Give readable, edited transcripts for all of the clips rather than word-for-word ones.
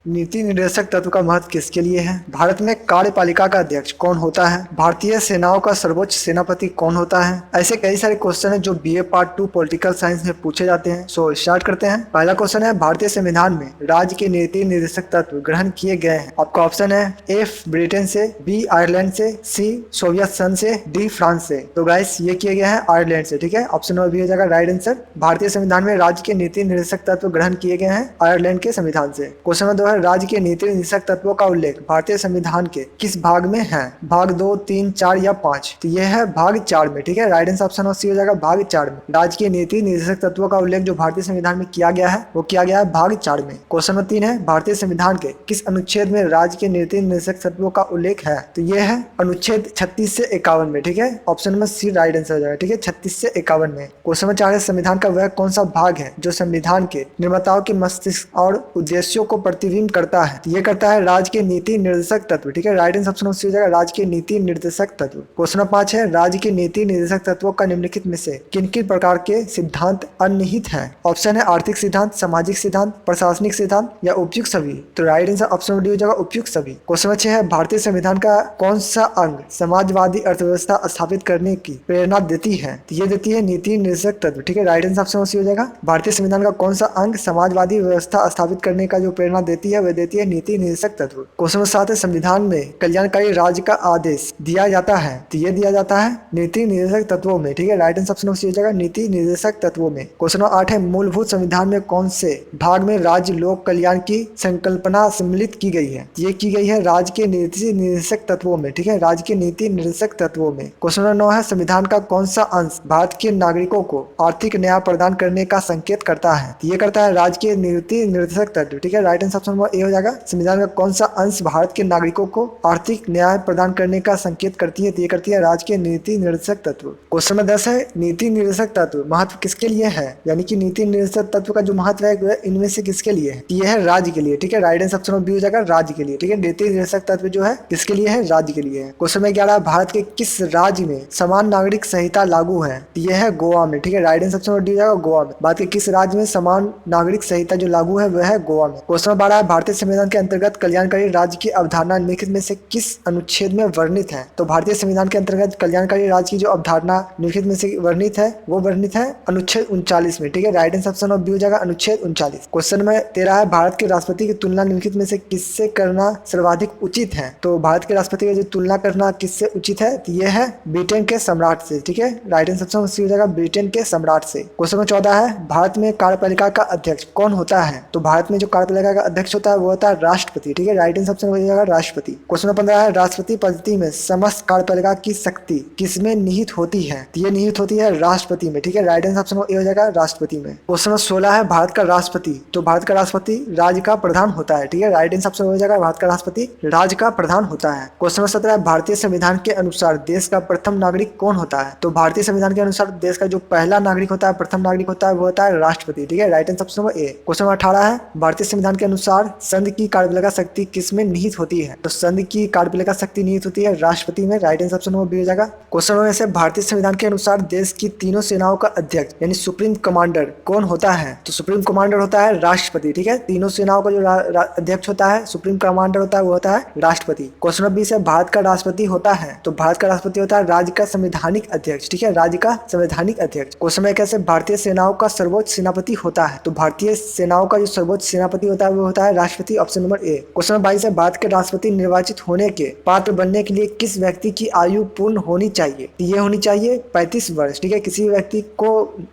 नीति निर्देशक तत्व का महत्व किसके लिए है? भारत में कार्यपालिका का अध्यक्ष कौन होता है? भारतीय सेनाओं का सर्वोच्च सेनापति कौन होता है? ऐसे कई सारे क्वेश्चन हैं जो बीए पार्ट 2 पॉलिटिकल साइंस में पूछे जाते हैं। सो स्टार्ट करते हैं। पहला क्वेश्चन है, भारतीय संविधान में राज्य के नीति निर्देशक तत्व ग्रहण किए गए हैं। आपका ऑप्शन है ए ब्रिटेन से, बी आयरलैंड से, सी सोवियत संघ से, डी फ्रांस से। तो गाइस ये किए गए हैं आयरलैंड से। ठीक है, ऑप्शन नंबर बी हो जाएगा राइट आंसर। भारतीय संविधान में राज्य के नीति निर्देशक तत्व ग्रहण किए गए हैं आयरलैंड के संविधान से। क्वेश्चन नंबर 2 है, राज्य के नीति निर्देशक तत्वों का उल्लेख भारतीय संविधान के किस भाग में है? भाग 2, 3, 4 या 5? तो यह है भाग 4 में। ठीक है, राइट आंसर ऑप्शन सी हो जाएगा भाग 4 में। राज्य के नीति निर्देशक तत्वों का उल्लेख जो भारतीय संविधान में किया गया है वो किया गया है भाग 4 में। क्वेश्चन नंबर 3 है, भारतीय संविधान के किस अनुच्छेद में राज्य के नीति निर्देशक तत्वों का उल्लेख है? तो यह है अनुच्छेद 36 से 51 में। ठीक है, option number C right answer हो जाएगा। ठीक है, 36 से 51 में। क्वेश्चन नंबर 4 है, संविधान का वह कौन सा भाग है जो संविधान के निर्माताओं के मस्तिष्क और उद्देश्यों को प्रतिबिंब करता है? ये करता है राज्य के नीति निर्देशक तत्व। ठीक है, राइट आंसर ऑप्शन सी हो जाएगा राज्य के नीति निर्देशक तत्व। क्वेश्चन नंबर 5 है, राज्य के नीति निर्देशक तत्वों का निम्नलिखित में से किन किन प्रकार के सिद्धांत अंतर्निहित है? ऑप्शन है आर्थिक सिद्धांत, सामाजिक सिद्धांत, प्रशासनिक सिद्धांत या उपयुक्त सभी। तो राइट आंसर ऑप्शन डी हो जाएगा उपयुक्त सभी। क्वेश्चन नंबर 6 है, भारतीय संविधान का कौन सा अंग समाजवादी अर्थव्यवस्था स्थापित करने की प्रेरणा देती है? तो ये देती है नीति निर्देशक तत्व। ठीक है, राइट आंसर ऑप्शन सी हो जाएगा। भारतीय संविधान का कौन सा अंग समाजवादी व्यवस्था स्थापित करने का जो प्रेरणा देती है वह देती है नीति निर्देशक तत्व। क्वेश्चन नंबर 7 है, संविधान में कल्याणकारी राज्य का आदेश दिया जाता है? तो ये दिया जाता है नीति निर्देशक तत्वों में। ठीक है, राइट आंसर ऑप्शन सी हो जाएगा नीति निर्देशक तत्वों में। क्वेश्चन नंबर 8 है, मूलभूत संविधान में कौन से भाग में राज्य लोक कल्याण की संकल्पना सम्मिलित की गई है? ये की गई है राज्य के नीति निर्देशक तत्वों में। ठीक है, राज्य के नीति निर्देशक तत्वों में। क्वेश्चन नंबर 9 है, संविधान का कौन सा अंश भारत के नागरिकों को आर्थिक न्याय प्रदान करने का संकेत करता है? ये करता है राज्य के नीति निर्देशक तत्व। ठीक है, right answer option number A हो जाएगा। संविधान का कौन सा अंश भारत के नागरिकों को आर्थिक न्याय प्रदान करने का संकेत करती है? ये करती है राज्य के नीति निर्देशक तत्व। क्वेश्चन नंबर 10 है, नीति निर्देशक तत्व महत्व किसके लिए है? यानी कि नीति निर्देशक तत्व का जो महत्व है वह इनमें से किसके लिए है? यह है राज्य के लिए। ठीक है, राइट आंसर ऑप्शन बी हो जाएगा राज्य के लिए। ठीक है, नीति निर्देशक तत्व जो है किसके लिए है? राज्य के लिए है। क्वेश्चन नंबर 11, भारत के किस राज्य में समान नागरिक संहिता लागू है? यह है गोवा में। ठीक है, राइट आंसर ऑप्शन डी हो जाएगा गोवा में। भारत के किस राज्य में समान नागरिक संहिता जो लागू है वह है गोवा में। क्वेश्चन नंबर 12 है, भारतीय संविधान के अंतर्गत कल्याणकारी राज्य की अवधारणा निम्नलिखित में से किस अनुच्छेद में वर्णित है? तो भारतीय संविधान के अंतर्गत कल्याणकारी राज्य की जो अवधारणा निम्नलिखित में से वर्णित है वो वर्णित है अनुच्छेद 39 में। ठीक है, राइट आंसर ऑप्शन बी हो जाएगा अनुच्छेद 39। क्वेश्चन नंबर 13 है, भारत के राष्ट्रपति की तुलना निम्नलिखित में से किससे करना सर्वाधिक उचित है? तो भारत के राष्ट्रपति की जो तुलना करना किससे उचित है? तो यह है ब्रिटेन के सम्राट से। ठीक है, राइट आंसर ऑप्शन सी हो जाएगा ब्रिटेन के सम्राट से। क्वेश्चन नंबर 14 है, भारत में कार्यपालिका का अध्यक्ष कौन होता है? तो भारत में जो कार्यपालिका का अध्यक्ष होता है वो होता है राष्ट्रपति। ठीक है, राइट आंसर ऑप्शन हो जाएगा राष्ट्रपति। क्वेश्चन नंबर 15 है, राष्ट्रपति पद्धति में समस्त कार्यपालिका की शक्ति किसमें निहित होती है? तो ये निहित होती है राष्ट्रपति में। ठीक है, राइट आंसर ऑप्शन ए हो जाएगा राष्ट्रपति में। क्वेश्चन नंबर 16 है, भारत का राष्ट्रपति, तो भारत का राष्ट्रपति राज्य का प्रधान होता है। ठीक है, राइट आंसर ऑप्शन हो जाएगा भारत का राष्ट्रपति राज्य का प्रधान होता है। क्वेश्चन नंबर 17 है, भारतीय संविधान के अनुसार देश का प्रथम नागरिक कौन होता है? तो भारतीय संविधान के अनुसार देश का जो पहला नागरिक होता है, प्रथम नागरिक होता है वो होता है राष्ट्रपति। ठीक है, right answer option number A. Question number 18 है, भारतीय संविधान के अनुसार संघ की कार्यपालिका शक्ति किसमें निहित होती है? तो संघ की कार्यपालिका शक्ति निहित होती है राष्ट्रपति में। Right answer option number B हो जाएगा। क्वेश्चन नंबर से, भारतीय संविधान के अनुसार देश की तीनों सेनाओं का अध्यक्ष यानी सुप्रीम कमांडर कौन होता है? तो सुप्रीम कमांडर होता है राष्ट्रपति। ठीक है, तीनों सेनाओं का जो अध्यक्ष होता है, सुप्रीम कमांडर होता है वो होता है राष्ट्रपति। क्वेश्चन नंबर 20 है, भारत का राष्ट्रपति होता है, तो भारत का राष्ट्रपति होता है राज्य का संवैधानिक अध्यक्ष। ठीक है, राज्य का संवैधानिक अध्यक्ष। क्वेश्चन नंबर 21 है, भारतीय सेनाओं का सर्वोच्च सेनापति होता है, तो भारतीय सेनाओं का जो सर्वोच्च सेनापति होता है वो होता है राष्ट्रपति। Option number A. Question number 22 है, भारत के राष्ट्रपति निर्वाचित होने के पात्र बनने के लिए किस व्यक्ति की आयु पूर्ण होनी चाहिए? ये होनी चाहिए 35 वर्ष। ठीक है, किसी व्यक्ति को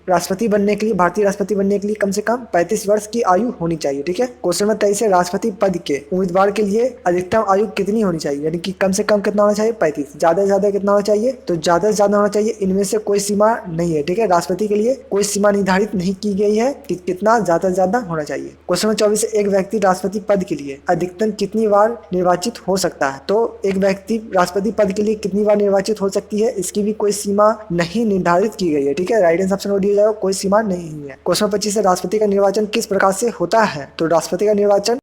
राष्ट्रपति बनने के लिए, भारतीय राष्ट्रपति बनने के लिए कम से कम 35 वर्ष की आयु होनी चाहिए। ठीक है, क्वेश्चन नंबर 23 है, राष्ट्रपति पद के उम्मीदवार के लिए अधिकतम आयु कितनी होनी चाहिए? यानी कि कम से कम कितना होना चाहिए? 35। ज्यादा से ज्यादा कितना होना चाहिए? तो ज्यादा से ज्यादा होना चाहिए। इनमें से कोई सीमा नहीं है। ठीक है, राष्ट्रपति के लिए कोई सीमा निर्धारित नहीं की गई है कि कितना ज्यादा से ज्यादा होना चाहिए। क्वेश्चन नंबर 24 है, एक व्यक्ति राष्ट्रपति पद के लिए अधिकतम कितनी बार निर्वाचित हो सकता है? तो एक व्यक्ति राष्ट्रपति पद के लिए कितनी बार निर्वाचित हो सकती है इसकी भी कोई सीमा नहीं निर्धारित की गई है। ठीक है, राइट आंसर ऑप्शन डी हो जाएगा कोई सीमा नहीं है। क्वेश्चन 25 है, राष्ट्रपति का निर्वाचन किस प्रकार से होता है? तो राष्ट्रपति का निर्वाचन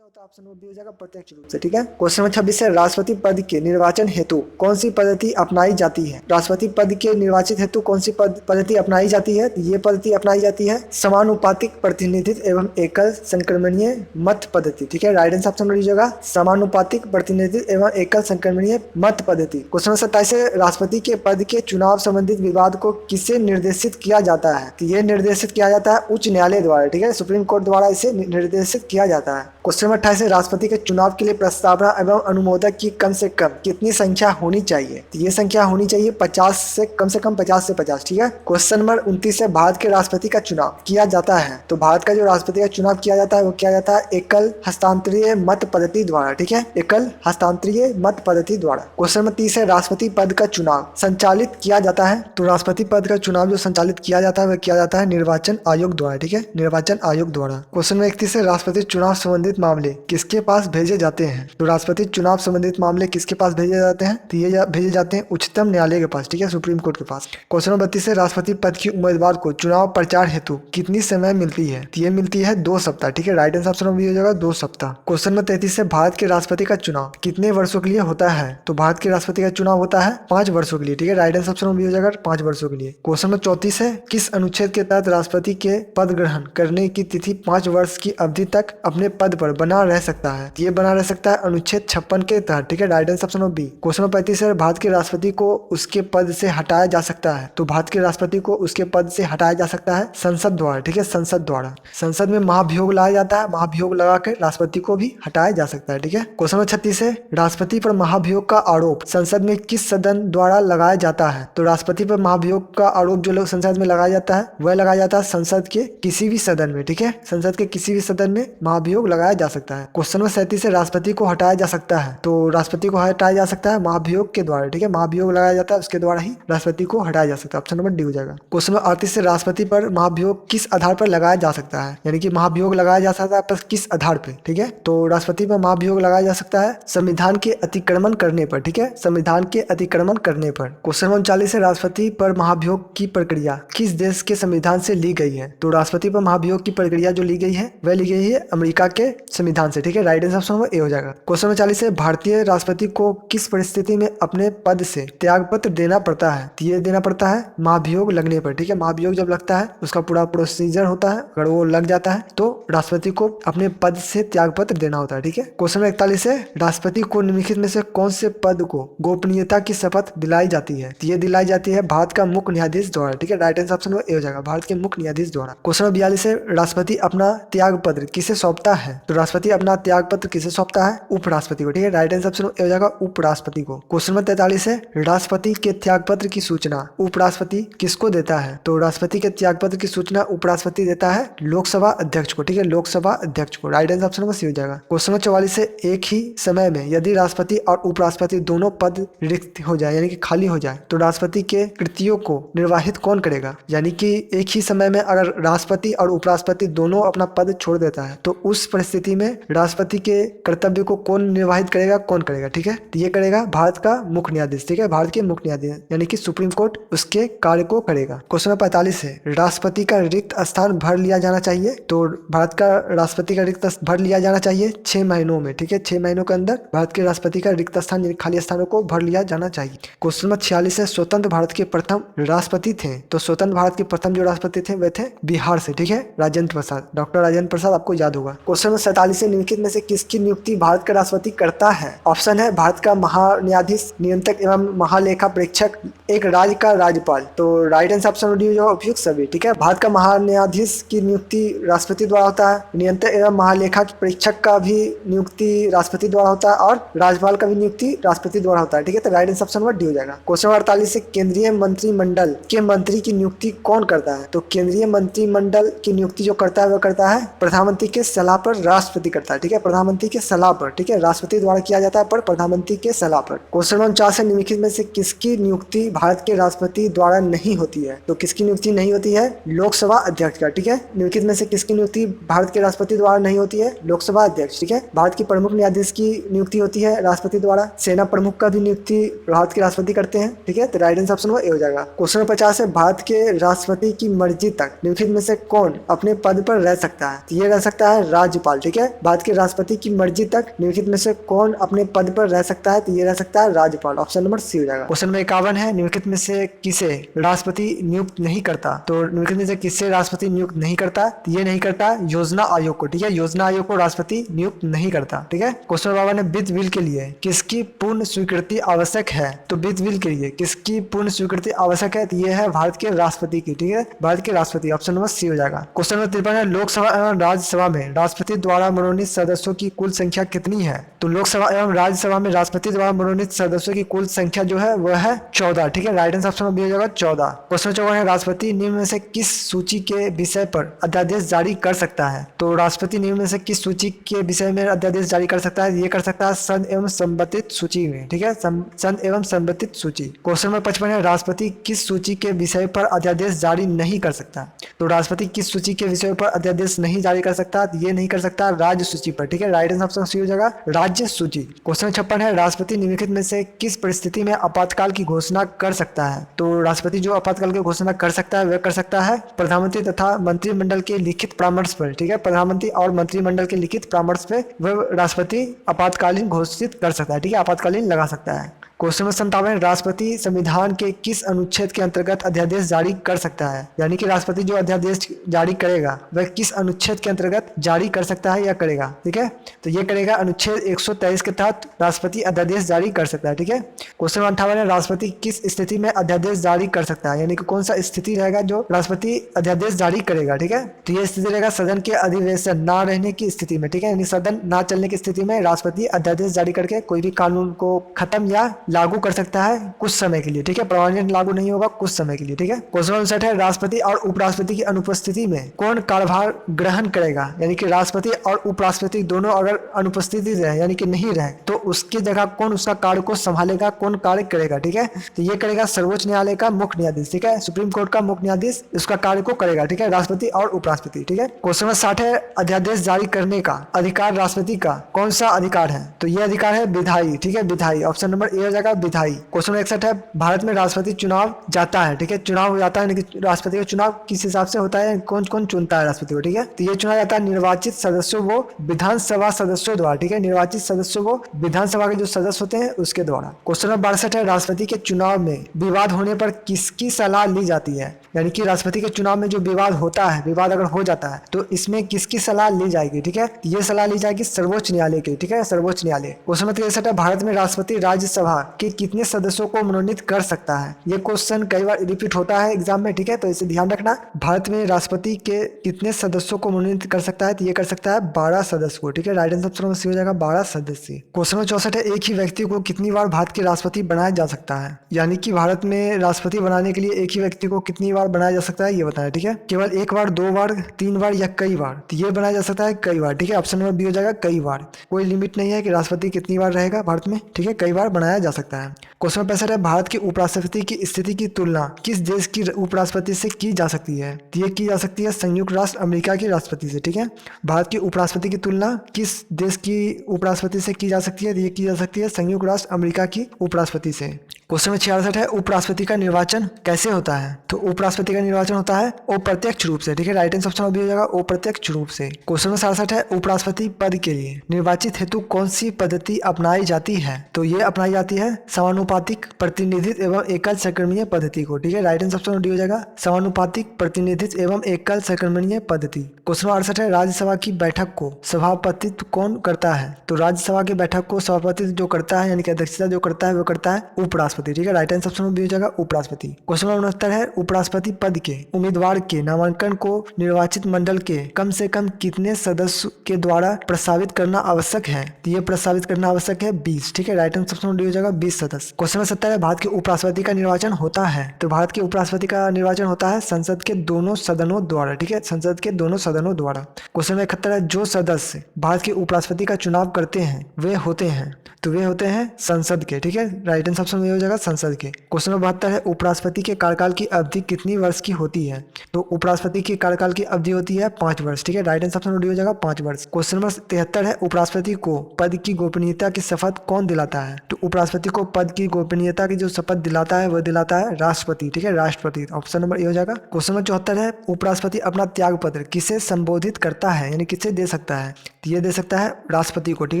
होता है ऑप्शन नंबर बी हो जाएगा प्रत्यक्ष रूप से। ठीक है, क्वेश्चन नंबर 26 है राष्ट्रपति पद के निर्वाचन हेतु कौन सी पद्धति अपनाई जाती है। राष्ट्रपति पद के निर्वाचित हेतु कौन सी पद्धति अपनाई जाती है। ये पद्धति अपनाई जाती है समानुपातिक प्रतिनिधित्व एवं एकल संक्रमणीय मत पद्धति। ठीक है, right answer option number D होगा समानुपातिक प्रतिनिधित्व एवं एकल संक्रमणीय मत पद्धति। क्वेश्चन नंबर 27 है राष्ट्रपति के पद के चुनाव संबंधित विवाद को किससे निर्देशित किया जाता है। तो ये निर्देशित किया जाता है उच्च न्यायालय द्वारा। ठीक है, सुप्रीम कोर्ट द्वारा इसे निर्देशित किया जाता है। क्वेश्चन नंबर 28 है राष्ट्रपति के चुनाव के लिए प्रस्तावना एवं अनुमोदक की कम से कम कितनी संख्या होनी चाहिए। तो ये संख्या होनी चाहिए 50 से कम 50 से 50। ठीक है, क्वेश्चन नंबर 29 है भारत के राष्ट्रपति का चुनाव किया जाता है। तो भारत का जो राष्ट्रपति का चुनाव किया जाता है वो किया जाता है एकल हस्तांतरीय मत पद्धति द्वारा। ठीक है, एकल हस्तांतरीय मत पद्धति द्वारा। क्वेश्चन नंबर 30 है राष्ट्रपति पद का चुनाव संचालित किया जाता है। तो राष्ट्रपति पद का चुनाव जो संचालित किया जाता है वह किया जाता है निर्वाचन आयोग द्वारा। ठीक है, निर्वाचन आयोग द्वारा। क्वेश्चन नंबर 31 है राष्ट्रपति चुनाव संबंधित मामले किसके पास भेजे जाते हैं। तो राष्ट्रपति चुनाव संबंधित मामले किसके पास भेजे जाते हैं। तो ये भेजे जाते हैं उच्चतम न्यायालय के पास। ठीक है, सुप्रीम कोर्ट के पास। क्वेश्चन नंबर 32 है राष्ट्रपति पद की उम्मीदवार को चुनाव प्रचार हेतु कितनी समय मिलती है। तो ये मिलती है 2 सप्ताह। ठीक है, राइट आंसर ऑप्शन हो जाएगा 2 सप्ताह। क्वेश्चन नंबर 33 है भारत के राष्ट्रपति का चुनाव कितने वर्षों के लिए होता है। तो भारत के राष्ट्रपति का चुनाव होता है 5 वर्षों के लिए। ठीक है, राइट आंसर ऑप्शन हो जाएगा 5 वर्षों के लिए। क्वेश्चन नंबर 34 है किस अनुच्छेद के तहत राष्ट्रपति के पद ग्रहण करने की तिथि 5 वर्ष की अवधि तक अपने पद पर बना रह सकता है। ये बना रह सकता है अनुच्छेद 56 के तहत। ठीक है, right answer option B. Question number 35 है भारत के राष्ट्रपति को उसके पद से हटाया जा सकता है। तो भारत के राष्ट्रपति को उसके पद से हटाया जा सकता है संसद द्वारा। ठीक है, संसद द्वारा। संसद में महाभियोग लाया जाता है, महाभियोग लगाकर राष्ट्रपति को भी हटाया जा सकता है। ठीक है, क्वेश्चन नंबर 36 है राष्ट्रपति पर महाभियोग का आरोप संसद में किस सदन द्वारा लगाया जाता है। तो राष्ट्रपति पर महाभियोग का आरोप जो लोग संसद में लगाया जाता है वह लगाया जाता है संसद के किसी भी सदन में। ठीक है, संसद के किसी भी सदन में महाभियोग लगाया जा सकता है। क्वेश्चन नंबर 37 है राष्ट्रपति को हटाया जा सकता है। तो राष्ट्रपति को हटाया जा सकता है महाभियोग के द्वारा। ठीक है, महाभियोग लगाया जाता है उसके द्वारा ही राष्ट्रपति को हटाया जा सकता है। ऑप्शन नंबर डी हो जाएगा। क्वेश्चन नंबर 38 से राष्ट्रपति पर महाभियोग किस आधार पर लगाया जा सकता है। यानी कि महाभियोग लगाया जा सकता है पर किस आधार पर। ठीक है, तो राष्ट्रपति पर महाभियोग लगाया जा सकता है संविधान के अतिक्रमण करने पर। ठीक है, संविधान के अतिक्रमण करने पर। क्वेश्चन नंबर 39 है राष्ट्रपति पर महाभियोग की प्रक्रिया किस देश के संविधान से ली गई है। तो राष्ट्रपति पर महाभियोग की प्रक्रिया जो ली गई है वह ली गई है अमेरिका के संविधान से। ठीक है, राइट आंसर ऑप्शन ए हो जाएगा। क्वेश्चन नंबर 40 है भारतीय राष्ट्रपति को किस परिस्थिति में अपने पद से त्यागपत्र देना पड़ता है। तो ये देना पड़ता है महाभियोग लगने पर। ठीक है, महाभियोग जब लगता है उसका पूरा प्रोसीजर होता है, अगर वो लग जाता है तो राष्ट्रपति को अपने पद से त्यागपत्र देना होता है। ठीक है, क्वेश्चन नंबर 41 है राष्ट्रपति को निम्नलिखित में से कौन से पद को गोपनीयता की शपथ दिलाई जाती है। तो ये दिलाई जाती है भारत का मुख्य न्यायाधीश द्वारा। ठीक है, राइट आंसर ऑप्शन ए हो जाएगा भारत के मुख्य न्यायाधीश द्वारा। क्वेश्चन नंबर 42 है राष्ट्रपति अपना त्यागपत्र किसे सौंपता है। तो राष्ट्रपति अपना त्यागपत्र किसे सौंपता है उपराष्ट्रपति को। ठीक है, राइट आंसर ऑप्शन ए हो जाएगा उपराष्ट्रपति को। क्वेश्चन नंबर 43 है राष्ट्रपति के त्यागपत्र की सूचना उपराष्ट्रपति किसको देता है। तो राष्ट्रपति के त्यागपत्र की सूचना उपराष्ट्रपति देता है लोकसभा अध्यक्ष को। ठीक है, लोकसभा अध्यक्ष को। राइट आंसर ऑप्शन सी हो जाएगा। क्वेश्चन नंबर 44 है एक ही समय में यदि राष्ट्रपति और उपराष्ट्रपति दोनों पद रिक्त हो जाए यानी कि खाली हो जाए तो राष्ट्रपति के कृतियों को निर्वाहित कौन करेगा। यानी कि एक ही समय में अगर राष्ट्रपति और उपराष्ट्रपति दोनों अपना पद छोड़ देता है तो उस परिस्थिति में राष्ट्रपति के कर्तव्य को कौन निर्वाहित करेगा, कौन करेगा। ठीक है, तो ये करेगा भारत का मुख्य न्यायाधीश। ठीक है, भारत के मुख्य न्यायाधीश यानी कि सुप्रीम कोर्ट उसके कार्य को करेगा। क्वेश्चन नंबर 45 है राष्ट्रपति का रिक्त स्थान भर लिया जाना चाहिए। तो भारत का राष्ट्रपति का रिक्त भर लिया जाना चाहिए 6 महीनों में। ठीक है, 6 महीनों के अंदर भारत के राष्ट्रपति का रिक्त स्थान यानी खाली स्थानों को भर लिया जाना चाहिए। क्वेश्चन नंबर 46 है स्वतंत्र भारत के प्रथम राष्ट्रपति थे। तो स्वतंत्र भारत के प्रथम जो राष्ट्रपति थे वे थे बिहार से। ठीक है, राजेंद्र प्रसाद, डॉक्टर राजेंद्र प्रसाद आपको याद होगा। क्वेश्चन नंबर 47 है निम्नलिखित में से किसकी नियुक्ति भारत का राष्ट्रपति करता है। ऑप्शन है भारत का महान्यायाधीश, नियंत्रक एवं महालेखा परीक्षक, एक राज्य का राज्यपाल। तो राइट आंसर ऑप्शन डी जो उपयुक्त सभी। ठीक है, भारत का महान्यायाधीश की नियुक्ति राष्ट्रपति द्वारा होता है, नियंत्रक एवं महालेखा परीक्षक का भी नियुक्ति राष्ट्रपति द्वारा होता है और राज्यपाल का भी नियुक्ति राष्ट्रपति द्वारा होता है। ठीक है, तो right answer option number D हो जाएगा। क्वेश्चन नंबर 48 से केंद्रीय मंत्रिमंडल के मंत्री की नियुक्ति कौन करता है। तो केंद्रीय मंत्रिमंडल की नियुक्ति जो करता है वह करता है प्रधानमंत्री के सलाह पर राष्ट्रपति करता है। ठीक है, प्रधानमंत्री के सलाह पर। ठीक है, राष्ट्रपति द्वारा किया जाता है पर प्रधानमंत्री के सलाह पर। क्वेश्चन नंबर 49 है निम्नलिखित में से किसकी नियुक्ति भारत के राष्ट्रपति द्वारा नहीं होती है। तो किसकी नियुक्ति नहीं होती है लोकसभा अध्यक्ष का। ठीक है, निम्नलिखित में से किसकी नियुक्ति भारत के राष्ट्रपति द्वारा नहीं होती है लोकसभा अध्यक्ष। ठीक है, भारत की प्रमुख न्यायाधीश की नियुक्ति होती है राष्ट्रपति द्वारा, सेना प्रमुख का भी नियुक्ति भारत के राष्ट्रपति करते हैं। ठीक है, तो राइट आंसर ऑप्शन ए हो जाएगा। क्वेश्चन नंबर 50 है भारत के राष्ट्रपति की मर्जी तक निम्नलिखित में से कौन अपने पद पर रह सकता है। तो ये रह सकता है राज्यपाल। ठीक है, भारत के राष्ट्रपति की मर्जी तक निम्नलिखित में से कौन अपने पद पर रह सकता है? तो ये रह सकता है राज्यपाल। ऑप्शन नंबर सी हो जाएगा। क्वेश्चन नंबर 51 है, निम्नलिखित में से किसे राष्ट्रपति नियुक्त नहीं करता? तो निम्नलिखित में से किसे राष्ट्रपति नियुक्त नहीं करता? तो ये नहीं करता योजना आयोग को। ठीक है, योजना आयोग को राष्ट्रपति नियुक्त नहीं करता। ठीक है। क्वेश्चन नंबर 52 है, वित्त बिल के लिए किसकी पूर्ण स्वीकृति आवश्यक है? तो वित्त बिल के लिए किसकी पूर्ण स्वीकृति आवश्यक है? तो ये है भारत के राष्ट्रपति की। ठीक है, भारत के राष्ट्रपति। ऑप्शन नंबर सी हो जाएगा। क्वेश्चन नंबर 53 है, लोकसभा एवं राज्यसभा में राष्ट्रपति द्वारा मनोनीत सदस्यों की कुल संख्या कितनी है? तो लोकसभा एवं राज्यसभा में राष्ट्रपति द्वारा मनोनीत सदस्यों की कुल संख्या जो है वह है 14। ठीक है, राइट आंसर ऑप्शन में हो जाएगा 14। क्वेश्चन 54 है, राष्ट्रपति निम्न में से किस सूची के विषय पर अध्यादेश जारी कर सकता है? तो राष्ट्रपति निम्न में से किस सूची के विषय में अध्यादेश जारी कर सकता है? ये कर सकता है सन एवं संबंधित सूची में। ठीक है, सन एवं संबंधित सूची। क्वेश्चन नंबर 55 है, राष्ट्रपति किस सूची के विषय पर अध्यादेश जारी नहीं कर सकता? तो राष्ट्रपति किस सूची के विषय पर अध्यादेश नहीं जारी कर सकता? ये नहीं कर सकता राज्य सूची पर। ठीक है, राइट आंसर ऑप्शन सी हो जाएगा राज्य सूची। क्वेश्चन 56 है, राष्ट्रपति निम्नलिखित में से किस परिस्थिति में आपातकाल की घोषणा कर सकता है? तो राष्ट्रपति जो आपातकाल की घोषणा कर सकता है वह कर सकता है प्रधानमंत्री तथा मंत्रिमंडल के लिखित परामर्श पर। ठीक है, प्रधानमंत्री और मंत्रिमंडल के लिखित परामर्श पे वह राष्ट्रपति आपातकालीन घोषित कर सकता है। ठीक है, आपातकालीन लगा सकता है। क्वेश्चन नंबर 57, राष्ट्रपति संविधान के किस अनुच्छेद के अंतर्गत अध्यादेश जारी कर सकता है? यानी कि राष्ट्रपति जो अध्यादेश जारी करेगा वह किस अनुच्छेद के अंतर्गत जारी कर सकता है या करेगा? ठीक है, तो ये करेगा अनुच्छेद 123 के तहत राष्ट्रपति अध्यादेश जारी कर सकता है। ठीक है। क्वेश्चन 58 है, राष्ट्रपति किस स्थिति में अध्यादेश जारी कर सकता है? यानी कि कौन सा स्थिति रहेगा जो राष्ट्रपति अध्यादेश जारी करेगा? ठीक है, तो ये स्थिति रहेगा सदन के अधिवेशन ना रहने की स्थिति में। ठीक है, यानी सदन ना चलने की स्थिति में राष्ट्रपति अध्यादेश जारी करके कोई भी कानून को खत्म या लागू कर सकता है कुछ समय के लिए। ठीक है, परमानेंट लागू नहीं होगा, कुछ समय के लिए। ठीक है। क्वेश्चन 59 है, राष्ट्रपति और उपराष्ट्रपति की अनुपस्थिति में कौन कार्यभार ग्रहण करेगा? यानी कि राष्ट्रपति और उपराष्ट्रपति दोनों अगर अनुपस्थिति रहे यानी कि नहीं रहे तो उसकी जगह कौन उसका कार्य को संभालेगा, कौन कार्य करेगा? ठीक है, तो ये करेगा सर्वोच्च न्यायालय का मुख्य न्यायाधीश। ठीक है, सुप्रीम कोर्ट का मुख्य न्यायाधीश उसका कार्य को करेगा। ठीक है, राष्ट्रपति और उपराष्ट्रपति। ठीक है। क्वेश्चन 60 है, अध्यादेश जारी करने का अधिकार राष्ट्रपति का कौन सा अधिकार है? तो ये अधिकार है विधायी। ठीक है, विधायी। ऑप्शन नंबर ए हो जाएगा विधायी। क्वेश्चन 61 है, भारत में राष्ट्रपति चुनाव जाता है। ठीक है, चुनाव हो जाता है, राष्ट्रपति का चुनाव किस हिसाब से होता है, कौन कौन चुनता है राष्ट्रपति को? ठीक है, तो ये चुना जाता है निर्वाचित सदस्यों वो विधानसभा सदस्यों द्वारा। ठीक है, निर्वाचित सदस्यों वो विधानसभा के जो सदस्य होते हैं उसके द्वारा। क्वेश्चन नंबर 62 है, राष्ट्रपति के चुनाव में विवाद होने पर किसकी सलाह ली जाती है? यानी कि राष्ट्रपति के चुनाव में जो विवाद होता है, विवाद अगर हो जाता है तो इसमें किसकी सलाह ली जाएगी? ठीक है, ये सलाह ली जाएगी सर्वोच्च न्यायालय की। ठीक है, सर्वोच्च न्यायालय। क्वेश्चन नंबर 63 है, भारत में राष्ट्रपति राज्यसभा के कितने सदस्यों को मनोनीत कर सकता है? ये क्वेश्चन कई बार रिपीट होता है एग्जाम में। ठीक है, तो इसे ध्यान रखना। भारत में राष्ट्रपति के कितने सदस्यों को मनोनीत कर सकता है? तो ये कर सकता है 12 सदस्य को। ठीक है, राइट आंसर में हो जाएगा 12 सदस्य। क्वेश्चन नंबर 64 है, एक ही व्यक्ति को कितनी बार भारत के राष्ट्रपति बनाया जा सकता है? यानी कि भारत में राष्ट्रपति बनाने के लिए एक ही व्यक्ति को कितनी बार बनाया जा सकता है ये बताया। ठीक है, केवल एक बार, 2 बार, 3 बार या कई बार? तो ये बनाया जा सकता है कई बार। ठीक है, ऑप्शन नंबर बी हो जाएगा कई बार। कोई लिमिट नहीं है कि राष्ट्रपति कितनी बार रहेगा भारत में। ठीक है, कई बार बनाया जा सकता है। क्वेश्चन 65 है, भारत के उपराष्ट्रपति की स्थिति की तुलना किस देश की उपराष्ट्रपति से की जा सकती है? तो ये की जा सकती है संयुक्त राष्ट्र अमेरिका के राष्ट्रपति से। ठीक है, भारत के उपराष्ट्रपति की तुलना किस देश की उपराष्ट्रपति से की जा सकती है? तो ये की जा सकती है संयुक्त राष्ट्र अमेरिका की उपराष्ट्रपति से। क्वेश्चन 66 है, उपराष्ट्रपति का निर्वाचन कैसे होता है? तो उपराष्ट्रपति का निर्वाचन होता है अप्रत्यक्ष रूप से। ठीक है, राइट आंसर ऑप्शन बी हो जाएगा अप्रत्यक्ष रूप से। क्वेश्चन 67 है, उपराष्ट्रपति पद के लिए निर्वाचित हेतु कौन सी पद्धति अपनाई जाती है? तो ये अपनाई जाती है समानुपातिक प्रतिनिधित्व एवं एकल संक्रमणीय पद्धति को। ठीक है, राइट आंसर ऑप्शन डी हो जाएगा समानुपातिक प्रतिनिधित्व एवं एकल संक्रमणीय पद्धति। क्वेश्चन 68 है, राज्यसभा की बैठक को सभापतित्व कौन करता है? तो राज्यसभा की बैठक को सभापतित्व जो करता है यानी कि अध्यक्षता जो करता है वो करता है उपराष्ट्रपति। ठीक है, राइट आंसर ऑप्शन बी हो जाएगा उपराष्ट्रपति। क्वेश्चन 69 है, उपराष्ट्रपति पद के उम्मीदवार के नामांकन को निर्वाचित मंडल के कम से कम कितने सदस्य के द्वारा प्रस्तावित करना आवश्यक है? तो ये प्रस्तावित करना आवश्यक है 20। ठीक है, राइट आंसर ऑप्शन डी हो जाएगा 20 सदस्य। क्वेश्चन 70 है, भारत के उपराष्ट्रपति का निर्वाचन होता है। तो भारत के उपराष्ट्रपति का निर्वाचन होता है संसद के दोनों सदनों द्वारा। ठीक है, संसद के दोनों सदनों द्वारा। क्वेश्चन 71 है, जो सदस्य भारत के उपराष्ट्रपति का चुनाव करते हैं वे होते हैं? तो वे होते हैं संसद के। ठीक है, राइट आंसर ऑप्शन हो जाएगा संसद के। क्वेश्चन 72 है, उपराष्ट्रपति के कार्यकाल की अवधि कितनी वर्ष की होती है? तो उपराष्ट्रपति की कार्यकाल की अवधि होती है 5 वर्ष। ठीक है, राइट आंसर ऑप्शन हो जाएगा 5 वर्ष। क्वेश्चन नंबर 73 है, उपराष्ट्रपति को पद की गोपनीयता की शपथ कौन दिलाता है? तो उपराष्ट्रपति को पद की गोपनीयता की जो शपथ दिलाता है वह दिलाता है राष्ट्रपति। ठीक है, राष्ट्रपति। ऑप्शन नंबर ए हो जाएगा। क्वेश्चन नंबर 74 है, उपराष्ट्रपति अपना त्याग पत्र किसे संबोधित करता है यानी किसे दे सकता है? तो ये दे सकता है राष्ट्रपति को, ठीक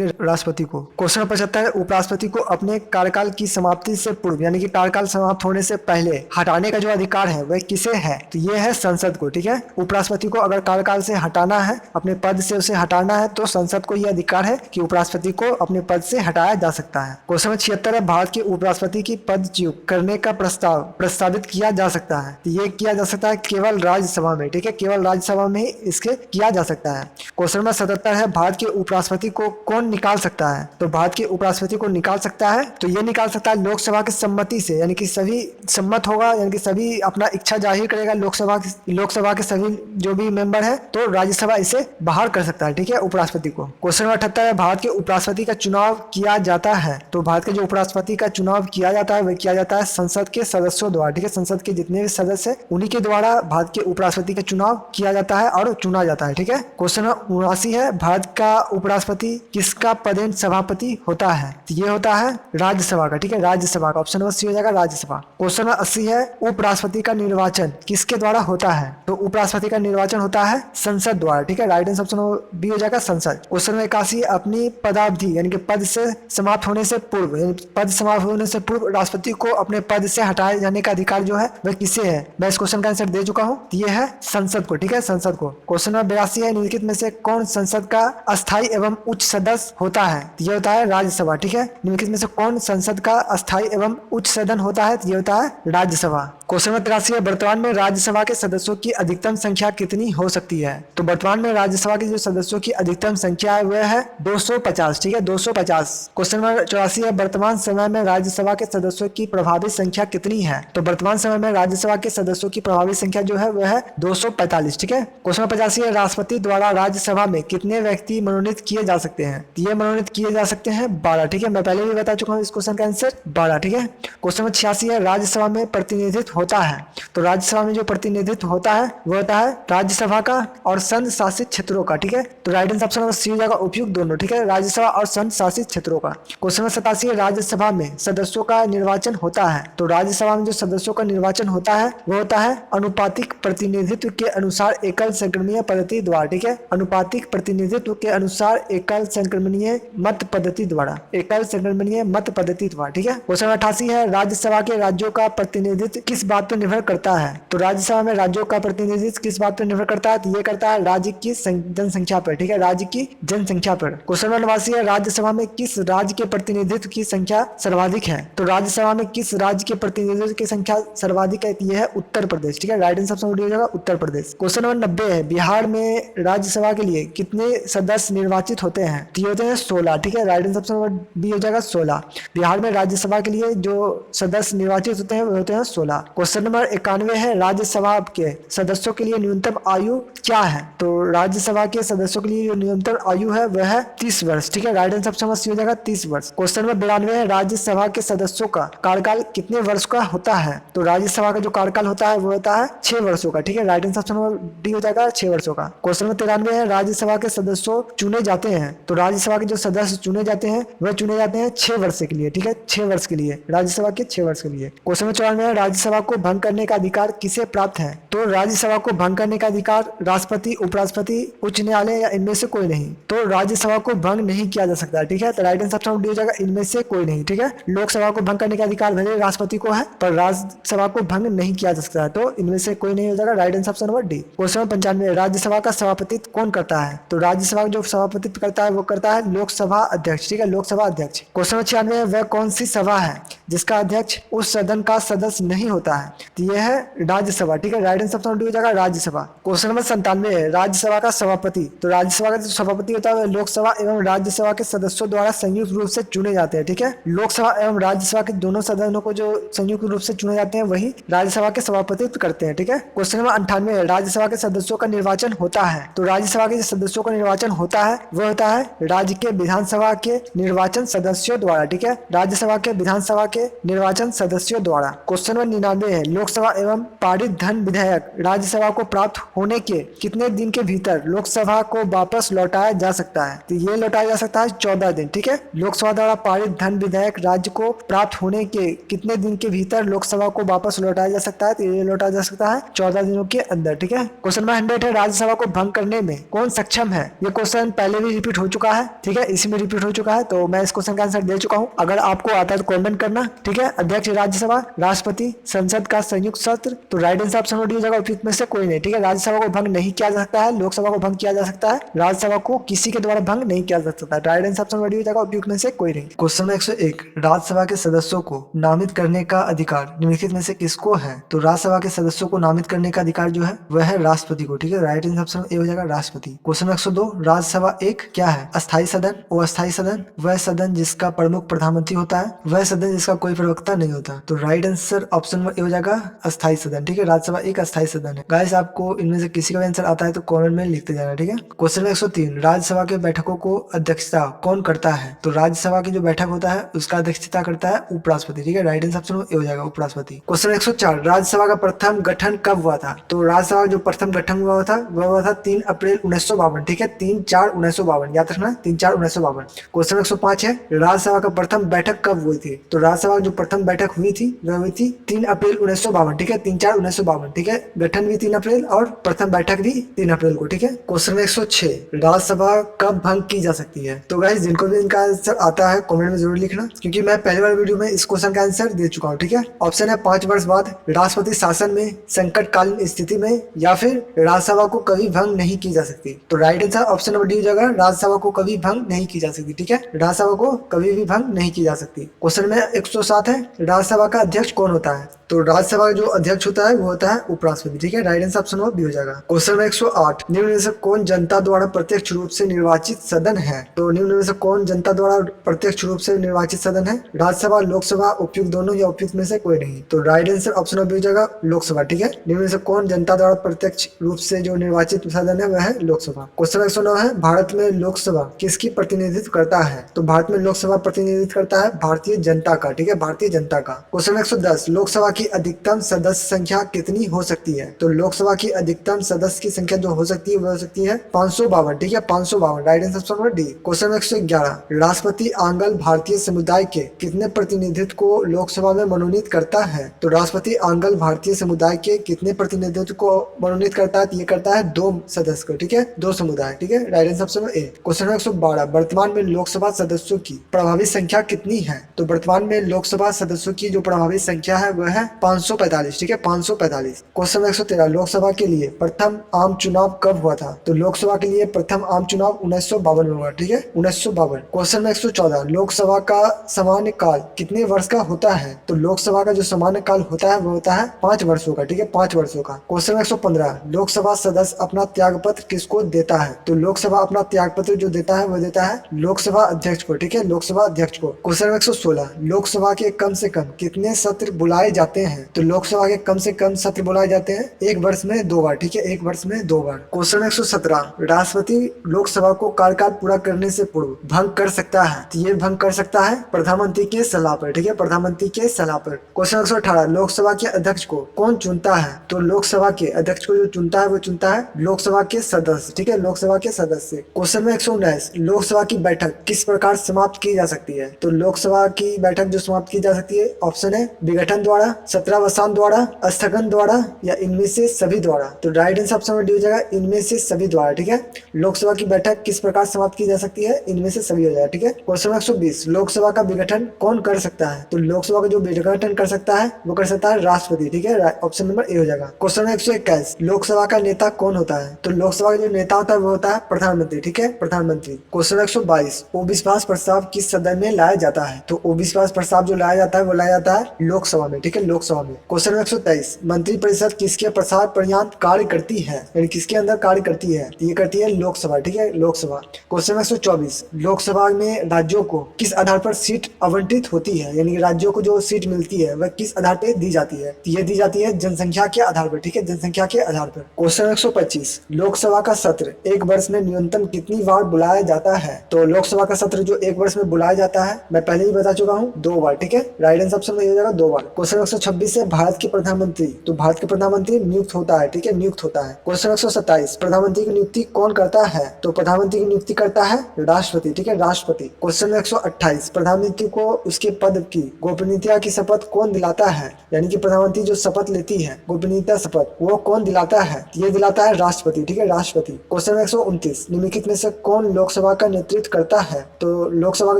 है, राष्ट्रपति को। क्वेश्चन 75 है, उपराष्ट्रपति को अपने कार्यकाल की समाप्ति से पूर्व यानी कि कार्यकाल समाप्त होने से पहले हटाने का जो अधिकार है वह किसे है? तो ये है संसद को, ठीक है। उपराष्ट्रपति को अगर कार्यकाल से हटाना है, अपने पद से उसे हटाना है, तो संसद को यह अधिकार है कि उपराष्ट्रपति को अपने पद से हटाया जा सकता है। क्वेश्चन 76 है, भारत के उपराष्ट्रपति की पदच्युत करने का प्रस्ताव प्रस्तावित किया जा सकता है। तो ये किया जा सकता है केवल राज्यसभा में, ठीक है, केवल राज्यसभा में ही इसके किया जा सकता है। क्वेश्चन नंबर 77 है, भारत के उपराष्ट्रपति को कौन निकाल सकता है? तो भारत के उपराष्ट्रपति को निकाल सकता है, तो ये निकाल सकता है लोकसभा की सम्मति से, यानी कि सभी सम्मत होगा, यानी कि सभी अपना इच्छा जाहिर करेगा, लोकसभा के सभी जो भी मेंबर है, तो राज्यसभा इसे बाहर कर सकता है, ठीक है, उपराष्ट्रपति को। क्वेश्चन नंबर 78 है, भारत के उपराष्ट्रपति का चुनाव किया जाता है। तो भारत के जो उपराष्ट्रपति का चुनाव किया जाता है वह किया जाता है संसद के सदस्यों द्वारा, ठीक है, संसद के जितने भी सदस्य हैं उन्हीं के द्वारा भारत के उपराष्ट्रपति का चुनाव किया जाता है और चुना जाता है, ठीक है। क्वेश्चन 79 है, भारत का उपराष्ट्रपति किसका पदेन सभापति होता है? तो ये होता है राज्यसभा का, ठीक है, राज्यसभा का। ऑप्शन नंबर सी हो जाएगा राज्यसभा। क्वेश्चन नंबर 80 है, उपराष्ट्रपति का निर्वाचन किसके द्वारा होता है? तो उपराष्ट्रपति का निर्वाचन होता है संसद द्वारा, ठीक है, right answer option number B हो जाएगा संसद। क्वेश्चन नंबर 81, अपनी पदावधि यानी कि पद से समाप्त होने से पूर्व, पद समाप्त होने से पूर्व राष्ट्रपति को अपने पद से हटाए जाने का अधिकार जो है वह किसे है? मैं इस क्वेश्चन का आंसर दे चुका हूँ, ये है संसद को, ठीक है, संसद को। क्वेश्चन नंबर 82 है, निम्नलिखित में से कौन संसद का अस्थायी एवं उच्च सदस्य होता है? तो ये होता है राज्यसभा, ठीक है। निम्नलिखित में से कौन संसद का अस्थायी एवं उच्च सदन होता है? तो ये होता है राज्यसभा। क्वेश्चन नंबर 83 है, वर्तमान में राज्यसभा के सदस्यों की अधिकतम संख्या कितनी हो सकती है? तो वर्तमान में राज्यसभा के जो सदस्यों की अधिकतम संख्या है वह है 250, ठीक है, 250। क्वेश्चन नंबर 84 है, वर्तमान समय में राज्यसभा के सदस्यों की प्रभावी संख्या कितनी है? तो वर्तमान समय में राज्यसभा के सदस्यों की प्रभावी संख्या जो है वह है 245, ठीक है। क्वेश्चन नंबर 85 है, राष्ट्रपति द्वारा राज्यसभा में कितने व्यक्ति मनोनीत किए जा सकते हैं? तो ये मनोनीत किए जा सकते हैं 12, ठीक है, मैं पहले भी बता चुका हूँ इस क्वेश्चन का आंसर 12, ठीक है। क्वेश्चन नंबर 86 है, राज्यसभा में प्रतिनिधित्व होता है। तो राज्यसभा में जो प्रतिनिधित्व होता है वो होता है राज्यसभा का और संघ शासित क्षेत्रों का, ठीक है। तो right answer option number C हो जाएगा उपयुक्त दोनों, ठीक है, राज्यसभा और संघ शासित क्षेत्रों का। क्वेश्चन नंबर 87 है, राज्यसभा में सदस्यों का निर्वाचन होता है। तो राज्यसभा में जो सदस्यों का निर्वाचन होता है वो होता है अनुपातिक प्रतिनिधित्व के अनुसार एकल संक्रमणीय पद्धति द्वारा, ठीक है, अनुपातिक प्रतिनिधित्व के अनुसार एकल संक्रमणीय मत पद्धति द्वारा, एकल संक्रमणीय मत पद्धति द्वारा, ठीक है। क्वेश्चन 88 है, राज्यसभा के राज्यों का प्रतिनिधित्व किस बात पर निर्भर करता है? तो राज्यसभा में राज्यों का प्रतिनिधित्व किस बात पर निर्भर करता है? तो ये करता है राज्य की जनसंख्या पर, ठीक है, राज्य की जनसंख्या पर। क्वेश्चन नंबर 89 है, राज्यसभा में किस राज्य के प्रतिनिधित्व की संख्या सर्वाधिक है? तो राज्यसभा में किस राज्य के प्रतिनिधित्व की संख्या सर्वाधिक है? ये है उत्तर प्रदेश, ठीक है, राइट आंसर ऑप्शन हो जाएगा उत्तर प्रदेश। क्वेश्चन नंबर 90 है, बिहार में राज्यसभा के लिए कितने सदस्य निर्वाचित होते हैं? तो ये होते हैं 16, ठीक है, राइट आंसर ऑप्शन बी हो जाएगा 16। बिहार में राज्यसभा के लिए जो सदस्य निर्वाचित होते हैं वो होते हैं 16। क्वेश्चन नंबर 91 है, राज्यसभा के सदस्यों के लिए न्यूनतम आयु क्या है? तो राज्यसभा के सदस्यों के लिए जो न्यूनतम आयु है वह है 30 वर्ष, ठीक है, राइट आंसर ऑप्शन सी हो जाएगा 30 वर्ष। क्वेश्चन नंबर 92 है, राज्यसभा के सदस्यों का कार्यकाल कितने वर्ष का होता है? तो राज्यसभा का जो कार्यकाल होता है वो होता है 6 वर्षों का, ठीक है, राइट आंसर ऑप्शन डी हो जाएगा 6 वर्षों का। क्वेश्चन नंबर 93 है, राज्यसभा के सदस्य चुने जाते हैं। तो राज्यसभा के जो सदस्य चुने जाते हैं वह चुने जाते हैं 6 वर्ष के लिए, ठीक है, 6 वर्ष के लिए, राज्यसभा के 6 वर्ष के लिए। क्वेश्चन नंबर 94 है, राज्यसभा को भंग करने का अधिकार किसे प्राप्त है? तो राज्यसभा को भंग करने का अधिकार राष्ट्रपति, उपराष्ट्रपति, उच्च न्यायालय या इनमें से कोई नहीं। तो राज्यसभा को भंग नहीं किया जा सकता, ठीक है, तो राइट आंसर ऑप्शन डी हो जाएगा इनमें से कोई नहीं, ठीक है। लोकसभा को भंग करने का अधिकार भले राष्ट्रपति को है पर राज्यसभा को भंग नहीं किया जा सकता है, तो इनमें से कोई नहीं हो जाएगा, right answer option number D. Question 95, Rajya Sabha का सभापतित्व कौन करता है? तो राज्यसभा का जो सभापतित्व करता है वो करता है लोकसभा अध्यक्ष, ठीक है, लोकसभा अध्यक्ष। क्वेश्चन 96, वह कौन सी सभा है जिसका अध्यक्ष उस सदन का सदस्य नहीं होता है? तो यह है राज्यसभा, ठीक है, राइट आंसर ऑप्शन डी हो जाएगा राज्यसभा। क्वेश्चन नंबर 97 है, राज्यसभा का सभापति। तो राज्यसभा का जो सभापति होता है लोकसभा एवं राज्यसभा के सदस्यों द्वारा संयुक्त रूप से चुने जाते हैं, ठीक है, लोकसभा एवं राज्यसभा के दोनों सदनों को जो संयुक्त रूप से चुने जाते हैं वही राज्यसभा के सभापतित्व करते हैं, ठीक है। क्वेश्चन नंबर 98 है, राज्यसभा के सदस्यों का निर्वाचन होता है। तो राज्यसभा के सदस्यों का निर्वाचन होता है वह होता है राज्य के विधानसभा के निर्वाचन सदस्यों द्वारा, ठीक है, राज्यसभा के विधानसभा के के निर्वाचन सदस्यों द्वारा। क्वेश्चन नंबर 99 है, लोकसभा एवं पारित धन विधेयक राज्यसभा को प्राप्त होने के कितने दिन के भीतर लोकसभा को वापस लौटाया जा सकता है? तो ये लौटाया जा सकता है 14 दिन। ठीक है, लोकसभा द्वारा पारित धन विधेयक राज्य को प्राप्त होने के कितने दिन के भीतर लोकसभा को वापस लौटाया जा सकता है? तो ये लौटाया जा सकता है 14 दिनों के अंदर। ठीक है, क्वेश्चन नंबर 100 है, राज्यसभा को भंग करने में कौन सक्षम है? ये क्वेश्चन पहले भी रिपीट हो चुका है। ठीक है, इसी में रिपीट हो चुका है, तो मैं इस क्वेश्चन का आंसर दे चुका हूं। अगर आपको आता है तो कमेंट करना। ठीक है, अध्यक्ष राज्यसभा, राष्ट्रपति, संसद का संयुक्त सत्र। तो राइट आंसर ऑप्शन डी हो जाएगा, उपयुक्त में से कोई नहीं। ठीक है, राज्यसभा को भंग नहीं किया जा सकता है, लोकसभा को भंग किया जा सकता है, राज्यसभा को किसी के द्वारा भंग नहीं किया जा सकता। राइट आंसर ऑप्शन डी हो जाएगा, उपयुक्त में से कोई नहीं। क्वेश्चन 101, राज्यसभा के सदस्यों को नामित करने का अधिकार निम्नलिखित में से किसको है? तो राज्यसभा के सदस्यों को नामित करने का अधिकार जो है वह है राष्ट्रपति को। ठीक है, राइट आंसर ऑप्शन ए हो जाएगा, राष्ट्रपति। क्वेश्चन 102, राज्यसभा एक क्या है? अस्थायी सदन। वो अस्थायी सदन वह सदन जिसका प्रमुख प्रधानमंत्री होता है, वह सदन जिसका कोई प्रवक्ता नहीं होता। तो right answer option number A हो जाएगा, अस्थायी सदन। ठीक है, राज्यसभा एक अस्थायी सदन है। गाइस, आपको इनमें से किसी का भी आंसर आता है तो कमेंट में लिखते जाना। ठीक है, क्वेश्चन 103, राज्यसभा के बैठकों को अध्यक्षता कौन करता है? तो राज्यसभा की जो बैठक होता है उसका अध्यक्षता करता है उपराष्ट्रपति। ठीक है, राइट आंसर ऑप्शन ए हो जाएगा, उपराष्ट्रपति। क्वेश्चन 104, राज्यसभा का प्रथम गठन कब हुआ था? तो राज्यसभा का जो प्रथम गठन हुआ था वह हुआ था 3 अप्रैल 1952। ठीक है, 3/4/1952, याद रखना 3/4/1952। क्वेश्चन 105 है, राज्यसभा का प्रथम बैठक कब हुई थी? तो राज्यसभा की जो प्रथम बैठक हुई थी वह हुई थी 3 अप्रैल 1952। ठीक है, 3/4/1952। ठीक है, गठन भी 3 अप्रैल और प्रथम बैठक भी 3 अप्रैल को। ठीक है, क्वेश्चन 106, राज्यसभा कब भंग की जा सकती है? तो गाइस, जिनको भी इनका आंसर आता है कमेंट में जरूर लिखना, क्योंकि मैं पहले वाले वीडियो में इस क्वेश्चन का आंसर दे चुका हूँ। ठीक है, ऑप्शन है 5 वर्ष बाद, राष्ट्रपति शासन में, संकटकालीन स्थिति में, या फिर राज्यसभा को कभी भंग नहीं की जा सकती। तो right answer option number D हो जाएगा, राज्यसभा को कभी भंग नहीं की जा सकती। ठीक है, राज्यसभा को कभी भी भंग नहीं की जा सकती। क्वेश्चन में 107 है, राज्यसभा का अध्यक्ष कौन होता है? तो राज्यसभा का जो अध्यक्ष होता है वो होता है उपराष्ट्रपति। ठीक है, right answer option number B हो जाएगा। क्वेश्चन में 108, निम्न में से कौन जनता द्वारा प्रत्यक्ष रूप से निर्वाचित सदन है? तो निम्न में से कौन जनता द्वारा प्रत्यक्ष रूप से निर्वाचित सदन है? राज्यसभा, लोकसभा, उपयुक्त दोनों, या उपयुक्त में से कोई नहीं। तो right answer option number B हो जाएगा, लोकसभा। ठीक है, निम्न में से कौन जनता द्वारा प्रत्यक्ष रूप से जो निर्वाचित सदन है वह है लोकसभा। क्वेश्चन 109 है, भारत में लोकसभा किसकी प्रतिनिधित्व करता है? तो भारत में लोकसभा प्रतिनिधित्व करता है भारतीय जनता का। ठीक है, भारतीय जनता का। क्वेश्चन 110, लोकसभा की अधिकतम सदस्य संख्या कितनी हो सकती है? तो लोकसभा की अधिकतम सदस्य की संख्या जो हो सकती है वह हो सकती है 552। ठीक है, 552, right answer option number D. Question 111, राष्ट्रपति आंग्ल भारतीय समुदाय के कितने प्रतिनिधित्व को लोकसभा में मनोनीत करता है? तो राष्ट्रपति आंग्ल भारतीय समुदाय के कितने प्रतिनिधित्व को मनोनीत करता है? ये करता है 2 सदस्य को। ठीक है, 2 समुदाय। ठीक है, right answer option A. Question 112, वर्तमान में लोकसभा सदस्यों की प्रभावी संख्या कितनी है? तो वर्तमान में लोकसभा सदस्यों की जो प्रभावी संख्या है वह है 545। ठीक है, 545। क्वेश्चन 113, लोकसभा के लिए प्रथम आम चुनाव कब हुआ था? तो लोकसभा के लिए प्रथम आम चुनाव 1952 में हुआ। ठीक है, 1952। क्वेश्चन 114, लोकसभा का सामान्य काल कितने वर्ष का होता है? तो लोकसभा का जो सामान्य काल होता है वो होता है 5 वर्षों का। ठीक है, 5 वर्षों का। क्वेश्चन 115, लोकसभा सदस्य अपना त्यागपत्र किसको देता है? तो लोकसभा अपना त्यागपत्र जो देता है वो देता है लोकसभा अध्यक्ष को। ठीक है, लोकसभा अध्यक्ष को। क्वेश्चन 116, लोकसभा के कम से कम कितने सत्र बुलाए जाते हैं? तो लोकसभा के कम से कम सत्र बुलाए जाते हैं 1 वर्ष में 2 बार। ठीक है, 1 वर्ष में 2 बार। क्वेश्चन 117, राष्ट्रपति लोकसभा को कार्यकाल पूरा करने से पूर्व भंग कर सकता है? तो ये भंग कर सकता है प्रधानमंत्री के सलाह पर। ठीक है, प्रधानमंत्री के सलाह पर। क्वेश्चन 118, लोकसभा के अध्यक्ष को कौन चुनता है? तो लोकसभा के अध्यक्ष को जो चुनता है वो चुनता है लोकसभा के सदस्य। ठीक है, लोकसभा के सदस्य। क्वेश्चन में 119, लोकसभा की बैठक किस प्रकार समाप्त की जा सकती है? तो लोकसभा की बैठक जो समाप्त की जा सकती है, ऑप्शन है विघटन द्वारा, सत्रावसान द्वारा, स्थगन द्वारा, या इनमें से सभी द्वारा। तो राइट आंसर ऑप्शन में डी हो जाएगा, इनमें से सभी द्वारा। ठीक है, लोकसभा की बैठक किस प्रकार समाप्त की जा सकती है? इनमें से सभी हो जाएगा। ठीक है, क्वेश्चन 120, लोकसभा का विघटन कौन कर सकता है? तो लोकसभा का जो विघटन कर सकता है वो कर सकता है राष्ट्रपति। ठीक है, ऑप्शन नंबर ए हो जाएगा। क्वेश्चन 121, लोकसभा का नेता कौन होता है? तो लोकसभा का जो नेता होता है वो होता है प्रधानमंत्री। ठीक है, प्रधानमंत्री। क्वेश्चन 122, अविश्वास प्रस्ताव किस सदन में लाया जाता है? तो अविश्वास प्रस्ताव जो लाया जाता है वो लाया जाता है लोकसभा में। ठीक है, लोकसभा में। क्वेश्चन नंबर 123, मंत्रिपरिषद किसके प्रसार पर्यंत कार्य करती है, यानी किसके अंदर कार्य करती है? ये करती है लोकसभा, ठीक है, लोकसभा। क्वेश्चन नंबर 124, लोकसभा में राज्यों को किस आधार पर सीट आवंटित होती है, यानी राज्यों को जो सीट मिलती है वह किस आधार पर दी जाती है? ये दी जाती है जनसंख्या के आधार पर, ठीक है, जनसंख्या के आधार पर। क्वेश्चन 125, लोकसभा का सत्र एक वर्ष में न्यूनतम कितनी बार बुलाया जाता है? तो लोकसभा का सत्र जो एक वर्ष में बुलाया जाता है, मैं पहले ही बता चुका हूँ, 2 बार, ठीक है, राइट आंसर ऑप्शन में हो जाएगा 2 बार। क्वेश्चन 126 है, भारत के प्रधानमंत्री, तो भारत के प्रधानमंत्री नियुक्त होता है, ठीक है, नियुक्त होता है। क्वेश्चन 127, प्रधानमंत्री की नियुक्ति कौन करता है? तो प्रधानमंत्री की नियुक्ति करता है राष्ट्रपति, ठीक है, राष्ट्रपति। क्वेश्चन 128, प्रधानमंत्री को उसके पद की गोपनीयता की शपथ कौन दिलाता है, यानी कि प्रधानमंत्री जो शपथ लेती है गोपनीयता शपथ, वो कौन दिलाता है? ये दिलाता है राष्ट्रपति, ठीक है, राष्ट्रपति। क्वेश्चन 129, निम्नलिखित में से कौन लोकसभा का नेतृत्व करता है? तो लोकसभा का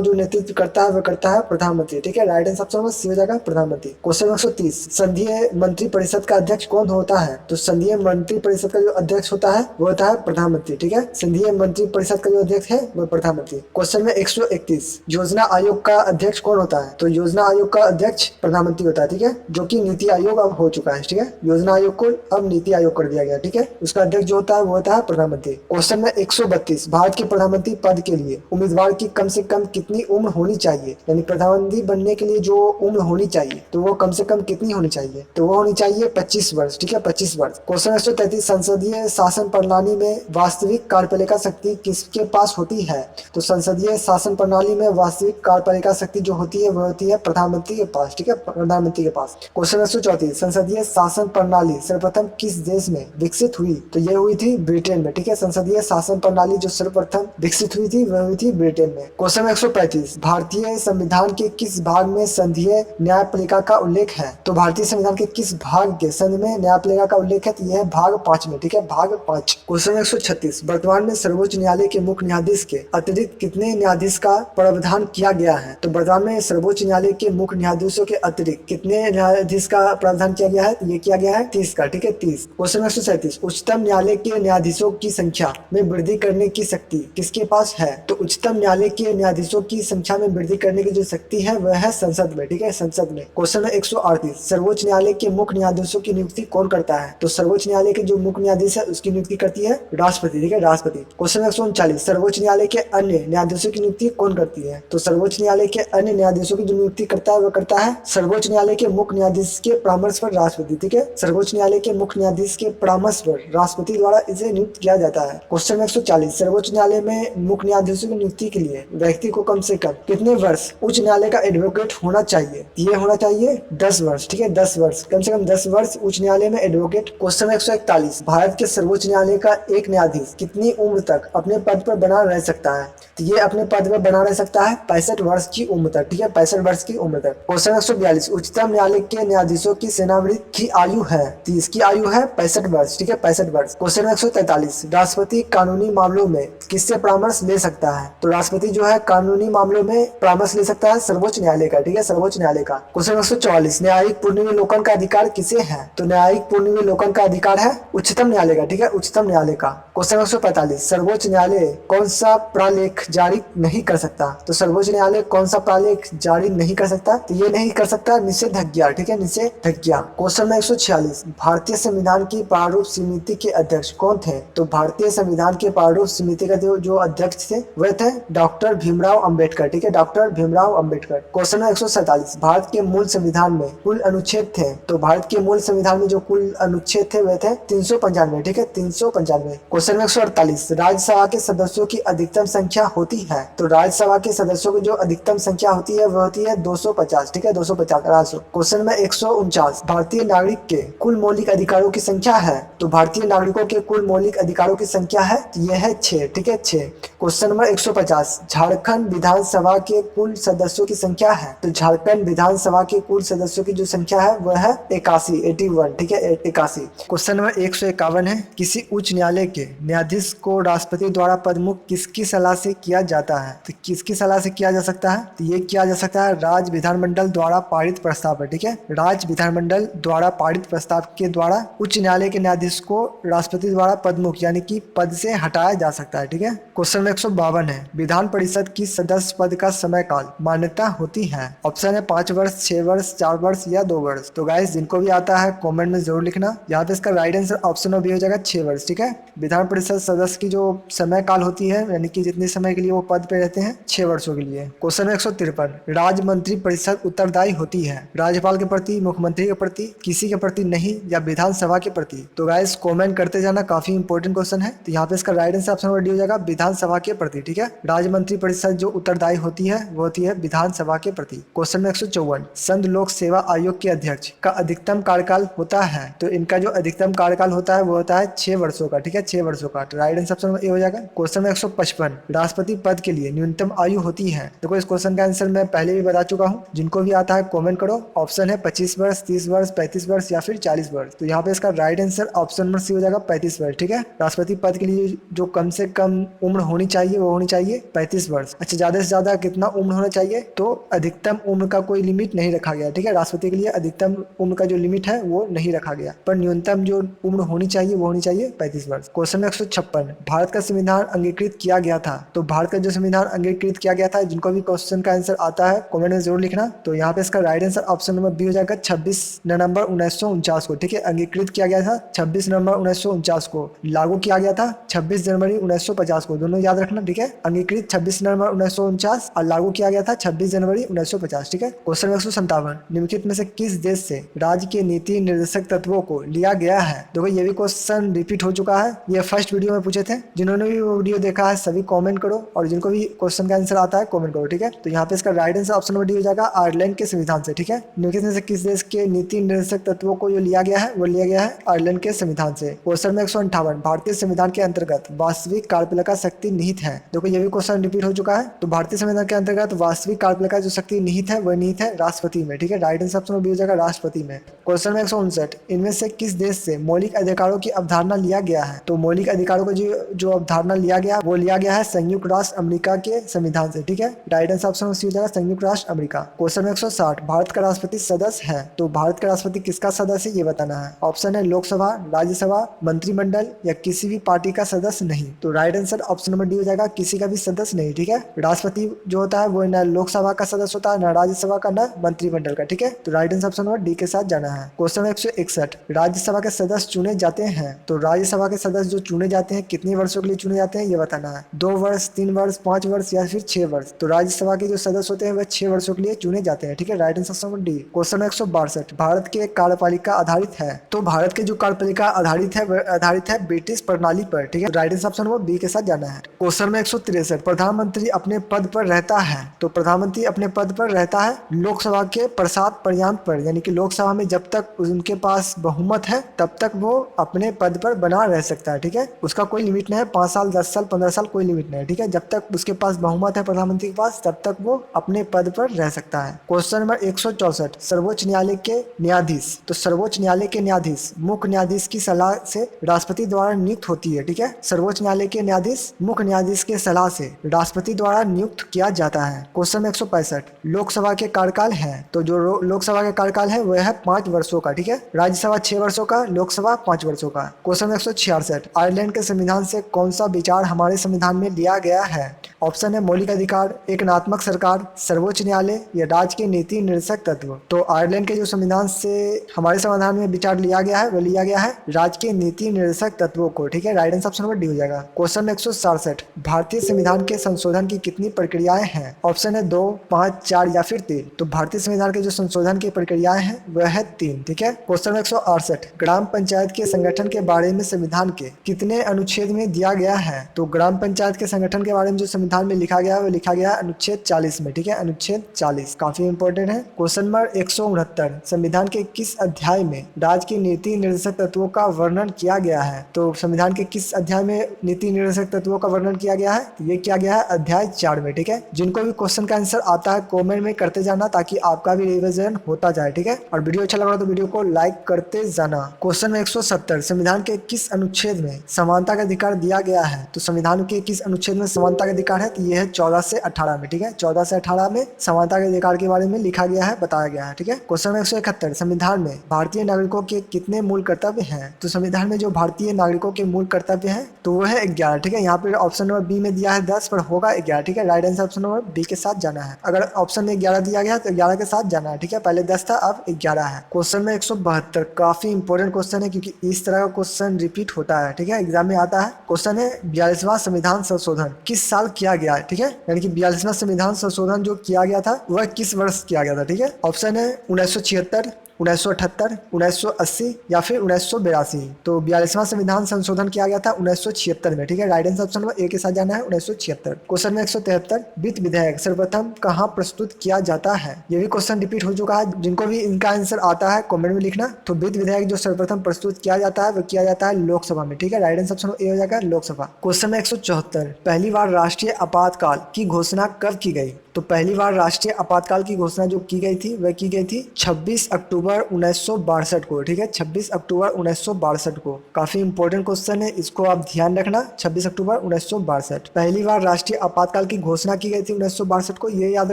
जो नेतृत्व करता है वह करता है प्रधानमंत्री, ठीक है, राइट आंसर ऑप्शन में सी हो जाएगा प्रधानमंत्री। क्वेश्चन 130, संघीय मंत्रिपरिषद का अध्यक्ष कौन होता है? तो संघीय मंत्रिपरिषद का जो अध्यक्ष होता है वो होता है प्रधानमंत्री, ठीक है, संघीय मंत्रिपरिषद का जो अध्यक्ष है वह प्रधानमंत्री। क्वेश्चन में 131, योजना आयोग का अध्यक्ष कौन होता है? तो योजना आयोग का अध्यक्ष प्रधानमंत्री होता है, ठीक है, जो कि नीति आयोग अब हो चुका है, ठीक है, योजना आयोग को अब नीति आयोग कर दिया गया, ठीक है, उसका अध्यक्ष जो होता है वो होता है प्रधानमंत्री। क्वेश्चन में 132, भारत के प्रधानमंत्री पद के लिए उम्मीदवार की कम से कम कितनी उम्र होनी चाहिए, यानी प्रधानमंत्री बनने के लिए जो उम्र होनी चाहिए तो वो कम से कम कितनी होनी चाहिए? तो वो होनी चाहिए 25 वर्ष, ठीक है, 25 वर्ष। क्वेश्चन 133, संसदीय शासन प्रणाली में वास्तविक कार्यपालिका शक्ति किसके पास होती है? तो संसदीय शासन प्रणाली में वास्तविक कार्यपालिका शक्ति जो होती है वह होती है प्रधानमंत्री के पास, ठीक है, प्रधानमंत्री के पास। क्वेश्चन 134, संसदीय शासन प्रणाली सर्वप्रथम किस देश में विकसित हुई? तो ये हुई थी ब्रिटेन में, ठीक है, संसदीय शासन प्रणाली जो सर्वप्रथम विकसित हुई थी वह हुई थी ब्रिटेन में। क्वेश्चन 135, भारतीय संविधान के किस भाग में संघीय न्यायपालिका का उल्लेख है? तो भारतीय संविधान के किस भाग के संघ में न्यायपालिका का उल्लेख है? तो यह है भाग 5 में, ठीक है, भाग 5। क्वेश्चन 136, वर्तमान में सर्वोच्च न्यायालय के मुख्य न्यायाधीश के अतिरिक्त कितने न्यायाधीश का प्रावधान किया गया है? तो वर्तमान में सर्वोच्च न्यायालय के मुख्य न्यायाधीशों के अतिरिक्त कितने न्यायाधीश का प्रावधान किया गया है? ये किया गया है 30 का, ठीक है, 30। क्वेश्चन 137, उच्चतम न्यायालय के न्यायाधीशों की संख्या में वृद्धि करने की शक्ति किसके पास है? तो उच्चतम न्यायालय के न्यायाधीशों की संख्या में वृद्धि करने की जो शक्ति है वह है संसद में, ठीक है, संसद में। क्वेश्चन 138, सर्वोच्च न्यायालय के मुख्य न्यायाधीशों की नियुक्ति कौन करता है? तो सर्वोच्च न्यायालय के जो मुख्य न्यायाधीश है उसकी नियुक्ति करती है राष्ट्रपति, ठीक है, राष्ट्रपति। क्वेश्चन 139, सर्वोच्च न्यायालय के अन्य न्यायाधीशों की नियुक्ति कौन करती है? तो सर्वोच्च न्यायालय के अन्य न्यायाधीशों की जो नियुक्ति करता है वह करता है सर्वोच्च न्यायालय के मुख्य न्यायाधीश के परामर्श पर राष्ट्रपति, ठीक है, सर्वोच्च न्यायालय के मुख्य न्यायाधीश के परामर्श पर राष्ट्रपति द्वारा इसे नियुक्त किया जाता है। क्वेश्चन 140, सर्वोच्च न्यायालय में मुख्य न्यायाधीशों की नियुक्ति के लिए व्यक्ति को कम से कम कितने वर्ष उच्च न्यायालय का एडवोकेट होना चाहिए? ये होना चाहिए 10 वर्ष, ठीक है, 10 वर्ष, कम से कम 10 वर्ष उच्च न्यायालय में एडवोकेट। क्वेश्चन 141, भारत के सर्वोच्च न्यायालय का एक न्यायाधीश कितनी उम्र तक अपने पद पर बना रह सकता है? तो ये अपने पद पर बना रह सकता है 65 वर्ष की उम्र तक, ठीक है, 65 वर्ष की उम्र तक। क्वेश्चन 142, उच्चतम न्यायालय के न्यायाधीशों की सेवानिवृत्ति की आयु है? तो इसकी आयु है 65 वर्ष, ठीक है, 65 वर्ष। क्वेश्चन 143, राष्ट्रपति कानूनी मामलों में किससे परामर्श ले सकता है? तो राष्ट्रपति जो है कानूनी मामलों में परामर्श ले सकता है सर्वोच्च न्यायालय का, ठीक है, सर्वोच्च न्यायालय का। क्वेश्चन 144, न्यायिक पुनर्विलोकन का अधिकार किसे है? तो न्यायिक पुनर्विलोकन का अधिकार है उच्चतम न्यायालय का, ठीक है, उच्चतम न्यायालय का। क्वेश्चन 145, सर्वोच्च न्यायालय कौन सा प्रालेख जारी नहीं कर सकता? तो सर्वोच्च न्यायालय कौन सा प्रालेख जारी नहीं कर सकता? तो ये नहीं कर सकता निषेधाज्ञा, ठीक है, निषेधाज्ञा। क्वेश्चन 146, भारतीय संविधान की प्रारूप समिति के अध्यक्ष कौन थे? तो भारतीय संविधान के प्रारूप समिति का जो अध्यक्ष थे वह थे डॉक्टर भीमराव अंबेडकर, ठीक है, डॉक्टर भीमराव अंबेडकर। क्वेश्चन 147, भारत के मूल संविधान में कुल अनुच्छेद थे? तो भारत के मूल संविधान में जो कुल अनुच्छेद थे वह थे 395, ठीक है, 395। क्वेश्चन 148, राज्यसभा के सदस्यों की अधिकतम संख्या होती है? तो राज्यसभा के सदस्यों की जो अधिकतम संख्या होती है वह होती है 250, ठीक है, 250। क्वेश्चन में 149, भारतीय नागरिक के कुल मौलिक अधिकारों की संख्या है? तो भारतीय नागरिकों के कुल मौलिक अधिकारों की संख्या है यह है 6, ठीक है, 6। क्वेश्चन नंबर 150, झारखंड विधानसभा के कुल सदस्यों की संख्या है? तो झारखंड विधानसभा के कुल सदस्यों की जो संख्या है वह है 81, ठीक है, 81। क्वेश्चन नंबर 151 है, किसी उच्च न्यायालय के न्यायाधीश को राष्ट्रपति द्वारा पदमुक्त किसकी सलाह से किया जाता है? तो किसकी सलाह से किया जा सकता है? तो ये किया जा सकता है राज्य विधानमंडल द्वारा पारित प्रस्ताव पर। ठीक है, राज्य विधानमंडल द्वारा पारित प्रस्ताव के द्वारा उच्च न्यायालय के न्यायाधीश को राष्ट्रपति द्वारा पदमुक्त यानी कि पद से हटाया जा सकता है। ठीक है, क्वेश्चन 152 है, विधान परिषद की सदस्य पद का समय काल मान्यता होती है? ऑप्शन है 5 वर्ष, 6 वर्ष, 4 वर्ष या 2 वर्ष। तो गाइस जिनको भी आता है कमेंट में जरूर लिखना। यहाँ पे इसका राइट आंसर ऑप्शन में भी हो जाएगा 6 वर्ष। ठीक है, विधान परिषद सदस्य की जो समय काल होती है यानी कि जितने समय के लिए वो पद पे रहते हैं 6 वर्षों के लिए। क्वेश्चन 153, राज्य मंत्री परिषद उत्तरदायी होती है राज्यपाल के प्रति, मुख्यमंत्री के प्रति, किसी के प्रति नहीं या विधानसभा के प्रति? तो गाइस कमेंट करते जाना, काफी इंपॉर्टेंट क्वेश्चन है। तो यहाँ पे इसका right answer option number D हो जाएगा विधानसभा के प्रति। ठीक है, राज्य मंत्री परिषद जो उत्तरदायी होती है वो होती है विधानसभा के प्रति। क्वेश्चन 154, संघ लोक सेवा आयोग के अध्यक्ष का अधिकतम कार्यकाल होता है? तो इनका जो अधिकतम कार्यकाल होता है वो होता है 6 वर्षों का। ठीक है, 6 वर्षों का। तो right answer option number A हो जाएगा। क्वेश्चन 155, राष्ट्रपति पद के लिए न्यूनतम आयु होती है? देखो इस क्वेश्चन का आंसर मैं पहले भी बता चुका हूँ, जिनको भी आता है कमेंट करो। ऑप्शन है 25 वर्ष, 30 वर्ष, 35 वर्ष या फिर 40 वर्ष। तो यहाँ पे इसका right answer option number C हो जाएगा 35 वर्ष। ठीक है, राष्ट्रपति पद के लिए जो कम से कम उम्र होनी चाहिए वो होनी चाहिए 35 वर्ष। अच्छा, ज्यादा से ज्यादा कितना उम्र होना चाहिए? तो अधिकतम उम्र का कोई लिमिट नहीं रखा गया। ठीक है, राष्ट्रपति के लिए अधिकतम उम्र का जो लिमिट है वो नहीं रखा गया, पर न्यूनतम जो उम्र होनी चाहिए वो होनी चाहिए 35 वर्ष। क्वेश्चन 156, भारत का संविधान अंगीकृत किया गया था? तो भारत का जो संविधान अंगीकृत किया गया था, जिनको भी क्वेश्चन का आंसर आता है कमेंट में जरूर लिखना। तो यहाँ पे इसका right answer option number B हो जाएगा 26 नवंबर 1949 को। ठीक है, अंगीकृत किया गया था 26 नवंबर 1949 को, लागू किया गया था 26 जनवरी 1950 को। दोनों याद रखना। ठीक है, अंगीकृत 26 नवंबर 1949 और लागू किया गया था 26 जनवरी 1950। ठीक है, क्वेश्चन 157, निम्नलिखित में से किस देश से राज्य के नीति निर्देशक तत्वों को लिया गया है? देखो ये भी क्वेश्चन रिपीट हो चुका है, ये फर्स्ट वीडियो में पूछे थे। जिन्होंने भी वो वीडियो देखा है सभी कमेंट करो, और जिनको भी क्वेश्चन का आंसर आता है कमेंट करो। ठीक है, तो यहाँ पे इसका right answer option number D हो जाएगा आयरलैंड के संविधान से। ठीक है, निम्नलिखित में से किस देश के नीति निर्देशक तत्वों को जो लिया गया है वो लिया गया है आयरलैंड के संविधान से। क्वेश्चन 158, भारतीय संविधान के अंतर्गत वास्तविक कार्यपालिका शक्ति निहित है? देखो ये भी क्वेश्चन रिपीट हो चुका है। तो भारतीय संविधान के अंतर्गत वास्तविक कार्यपालिका जो शक्ति निहित है वह निहित है राष्ट्रपति में। ठीक है, राइट आंसर ऑप्शन बी हो जाएगा राष्ट्रपति में। क्वेश्चन 159, इनमें से किस देश से मौलिक अधिकारों की अवधारणा लिया गया है? तो मौलिक अधिकारों को जो अवधारणा लिया गया वो लिया गया है संयुक्त राष्ट्र अमेरिका के संविधान से। ठीक है, राइट आंसर ऑप्शन सी हो जाएगा संयुक्त राष्ट्र अमेरिका। क्वेश्चन 160, भारत का राष्ट्रपति सदस्य है? तो भारत का राष्ट्रपति किसका सदस्य है ये बताना है। ऑप्शन है लोकसभा, राज्यसभा, मंत्रिमंडल या किसी भी पार्टी का सदस्य नहीं। तो right answer option number D हो जाएगा किसी का भी सदस्य नहीं। ठीक है, राष्ट्रपति जो होता है वो न लोकसभा का सदस्य होता है, न राज्यसभा का, न मंत्रिमंडल का। ठीक है, तो right answer option number D के साथ जाना है। क्वेश्चन 161, राज्यसभा के सदस्य चुने जाते हैं? तो राज्यसभा के सदस्य जो चुने जाते हैं कितने वर्षों के लिए चुने जाते हैं ये बताना है। 2 वर्ष, 3 वर्ष, 5 वर्ष या फिर 6 वर्ष। तो राज्यसभा के जो सदस्य होते हैं वह 6 वर्षों के लिए चुने जाते हैं। ठीक है, right answer option D. Question 162, Bharat के कार्यपालिका आधारित है? तो भारत के जो कार्यपालिका आधारित है वह आधारित है ब्रिटिश प्रणाली पर। ठीक है, right answer option number B के साथ जाना है। क्वेश्चन 163, प्रधानमंत्री अपने पद पर रहता है? तो प्रधानमंत्री अपने पद पर रहता है लोकसभा के प्रसाद पर्याप्त पर, यानी कि लोकसभा में जब तक उनके पास बहुमत है तब तक वो अपने पद पर बना रह सकता है। ठीक है, उसका कोई लिमिट नहीं है, 5 साल, 10 साल, 15 साल कोई लिमिट नहीं है। ठीक है, जब तक उसके पास बहुमत है प्रधानमंत्री के पास तब तक वो अपने पद पर रह सकता है। क्वेश्चन नंबर 164, सर्वोच्च न्यायालय के न्यायाधीश? तो सर्वोच्च न्यायालय के न्यायाधीश मुख्य न्यायाधीश की सलाह से राष्ट्रपति द्वारा नियुक्त होती है। ठीक है, सर्वोच्च न्यायालय के न्यायाधीश मुख्य न्यायाधीश के सलाह से राष्ट्रपति द्वारा नियुक्त किया जाता है। क्वेश्चन 165, लोकसभा के कार्यकाल है? तो जो लोकसभा के कार्यकाल है वह है 5 वर्षों का। ठीक है, राज्यसभा 6 वर्षों का, लोकसभा 5 वर्षों का। क्वेश्चन 166, आयरलैंड के संविधान से कौन सा विचार हमारे संविधान में लिया गया है? ऑप्शन है मौलिक अधिकार, एकात्मक सरकार, सर्वोच्च न्यायालय या राज्य के नीति निर्देशक तत्व। तो आयरलैंड के जो संविधान से हमारे संविधान में विचार लिया गया है वह लिया गया है राज्य के नीति निर्देशक तत्वों को। ठीक है, right answer option number D हो जाएगा। क्वेश्चन 167, भारतीय संविधान के संशोधन की कितनी प्रक्रियाएं हैं? ऑप्शन है 2, 5, 4 या फिर 3। तो भारतीय संविधान के जो संशोधन की प्रक्रियाएं हैं वह है 3। ठीक है, क्वेश्चन 168, ग्राम पंचायत के संगठन के बारे में संविधान के कितने अनुच्छेद में दिया गया है? तो ग्राम पंचायत के संगठन के बारे में जो संविधान में लिखा गया है वो लिखा गया है अनुच्छेद 40 में। ठीक है, अनुच्छेद 40 काफी इंपॉर्टेंट है। क्वेश्चन नंबर 169, संविधान के किस अध्याय में राज्य के नीति निर्देशक तत्वों का वर्णन किया गया है? तो संविधान के किस अध्याय में नीति निर्देशक तत्वों का वर्णन किया गया है? तो ये किया गया है अध्याय 4 में। ठीक है, जिनको भी क्वेश्चन का आंसर आता है कमेंट में करते जाना ताकि आपका भी रिवीजन होता जाए। ठीक है, और वीडियो अच्छा लगा तो वीडियो को लाइक करते जाना। क्वेश्चन 170, संविधान के किस अनुच्छेद में समानता का अधिकार दिया गया है, तो संविधान के किस अनुच्छेद में समानता का अधिकार है? तो ये है 14 से 18 में। ठीक है, 14 से 18 में समानता के अधिकार के बारे में लिखा गया है, बताया गया है। ठीक है, क्वेश्चन 171, संविधान में भारतीय नागरिकों के कितने मूल कर्तव्य हैं? तो संविधान में जो भारतीय नागरिकों के मूल कर्तव्य हैं तो वो है 11। ठीक है, यहाँ पे ऑप्शन नंबर बी में दिया है 10 पर होगा 11। ठीक है, right answer option number B के साथ जाना है। अगर ऑप्शन में 11 दिया गया है तो 11 के साथ जाना है। ठीक है, पहले 10 था, अब 11 है। क्वेश्चन में 172, काफी इंपॉर्टेंट क्वेश्चन है क्योंकि इस तरह का क्वेश्चन रिपीट होता है। ठीक है, एग्जाम में आता है। क्वेश्चन है 42वां संविधान संशोधन किस साल किया गया है? ठीक है, यानी कि 42वां संविधान संशोधन जो किया गया था वह किस वर्ष किया गया था? ठीक है, ऑप्शन है 1976, 1978, 1980 या फिर 1982। तो 42वां संविधान संशोधन किया गया था 1976 में। ठीक है, right answer option number A के साथ जाना है, 1976। क्वेश्चन में 173, वित्त विधेयक सर्वप्रथम कहाँ प्रस्तुत किया जाता है? ये भी क्वेश्चन रिपीट हो चुका है, जिनको भी इनका आंसर आता है कमेंट में लिखना। तो वित्त विधेयक जो सर्वप्रथम प्रस्तुत किया जाता है वो किया जाता है लोकसभा में। ठीक है, राइट आंसर ऑप्शन ए हो जाएगा लोकसभा। क्वेश्चन में 174, पहली बार राष्ट्रीय आपातकाल की घोषणा कब की गई? तो पहली बार राष्ट्रीय आपातकाल की घोषणा जो की गई थी वह की गई थी 26 अक्टूबर 1962 को। ठीक है, 26 अक्टूबर 1962 को। काफी इंपॉर्टेंट क्वेश्चन है, इसको आप ध्यान रखना। 26 अक्टूबर 1962 पहली बार राष्ट्रीय आपातकाल की घोषणा की गई थी 1962 को, ये याद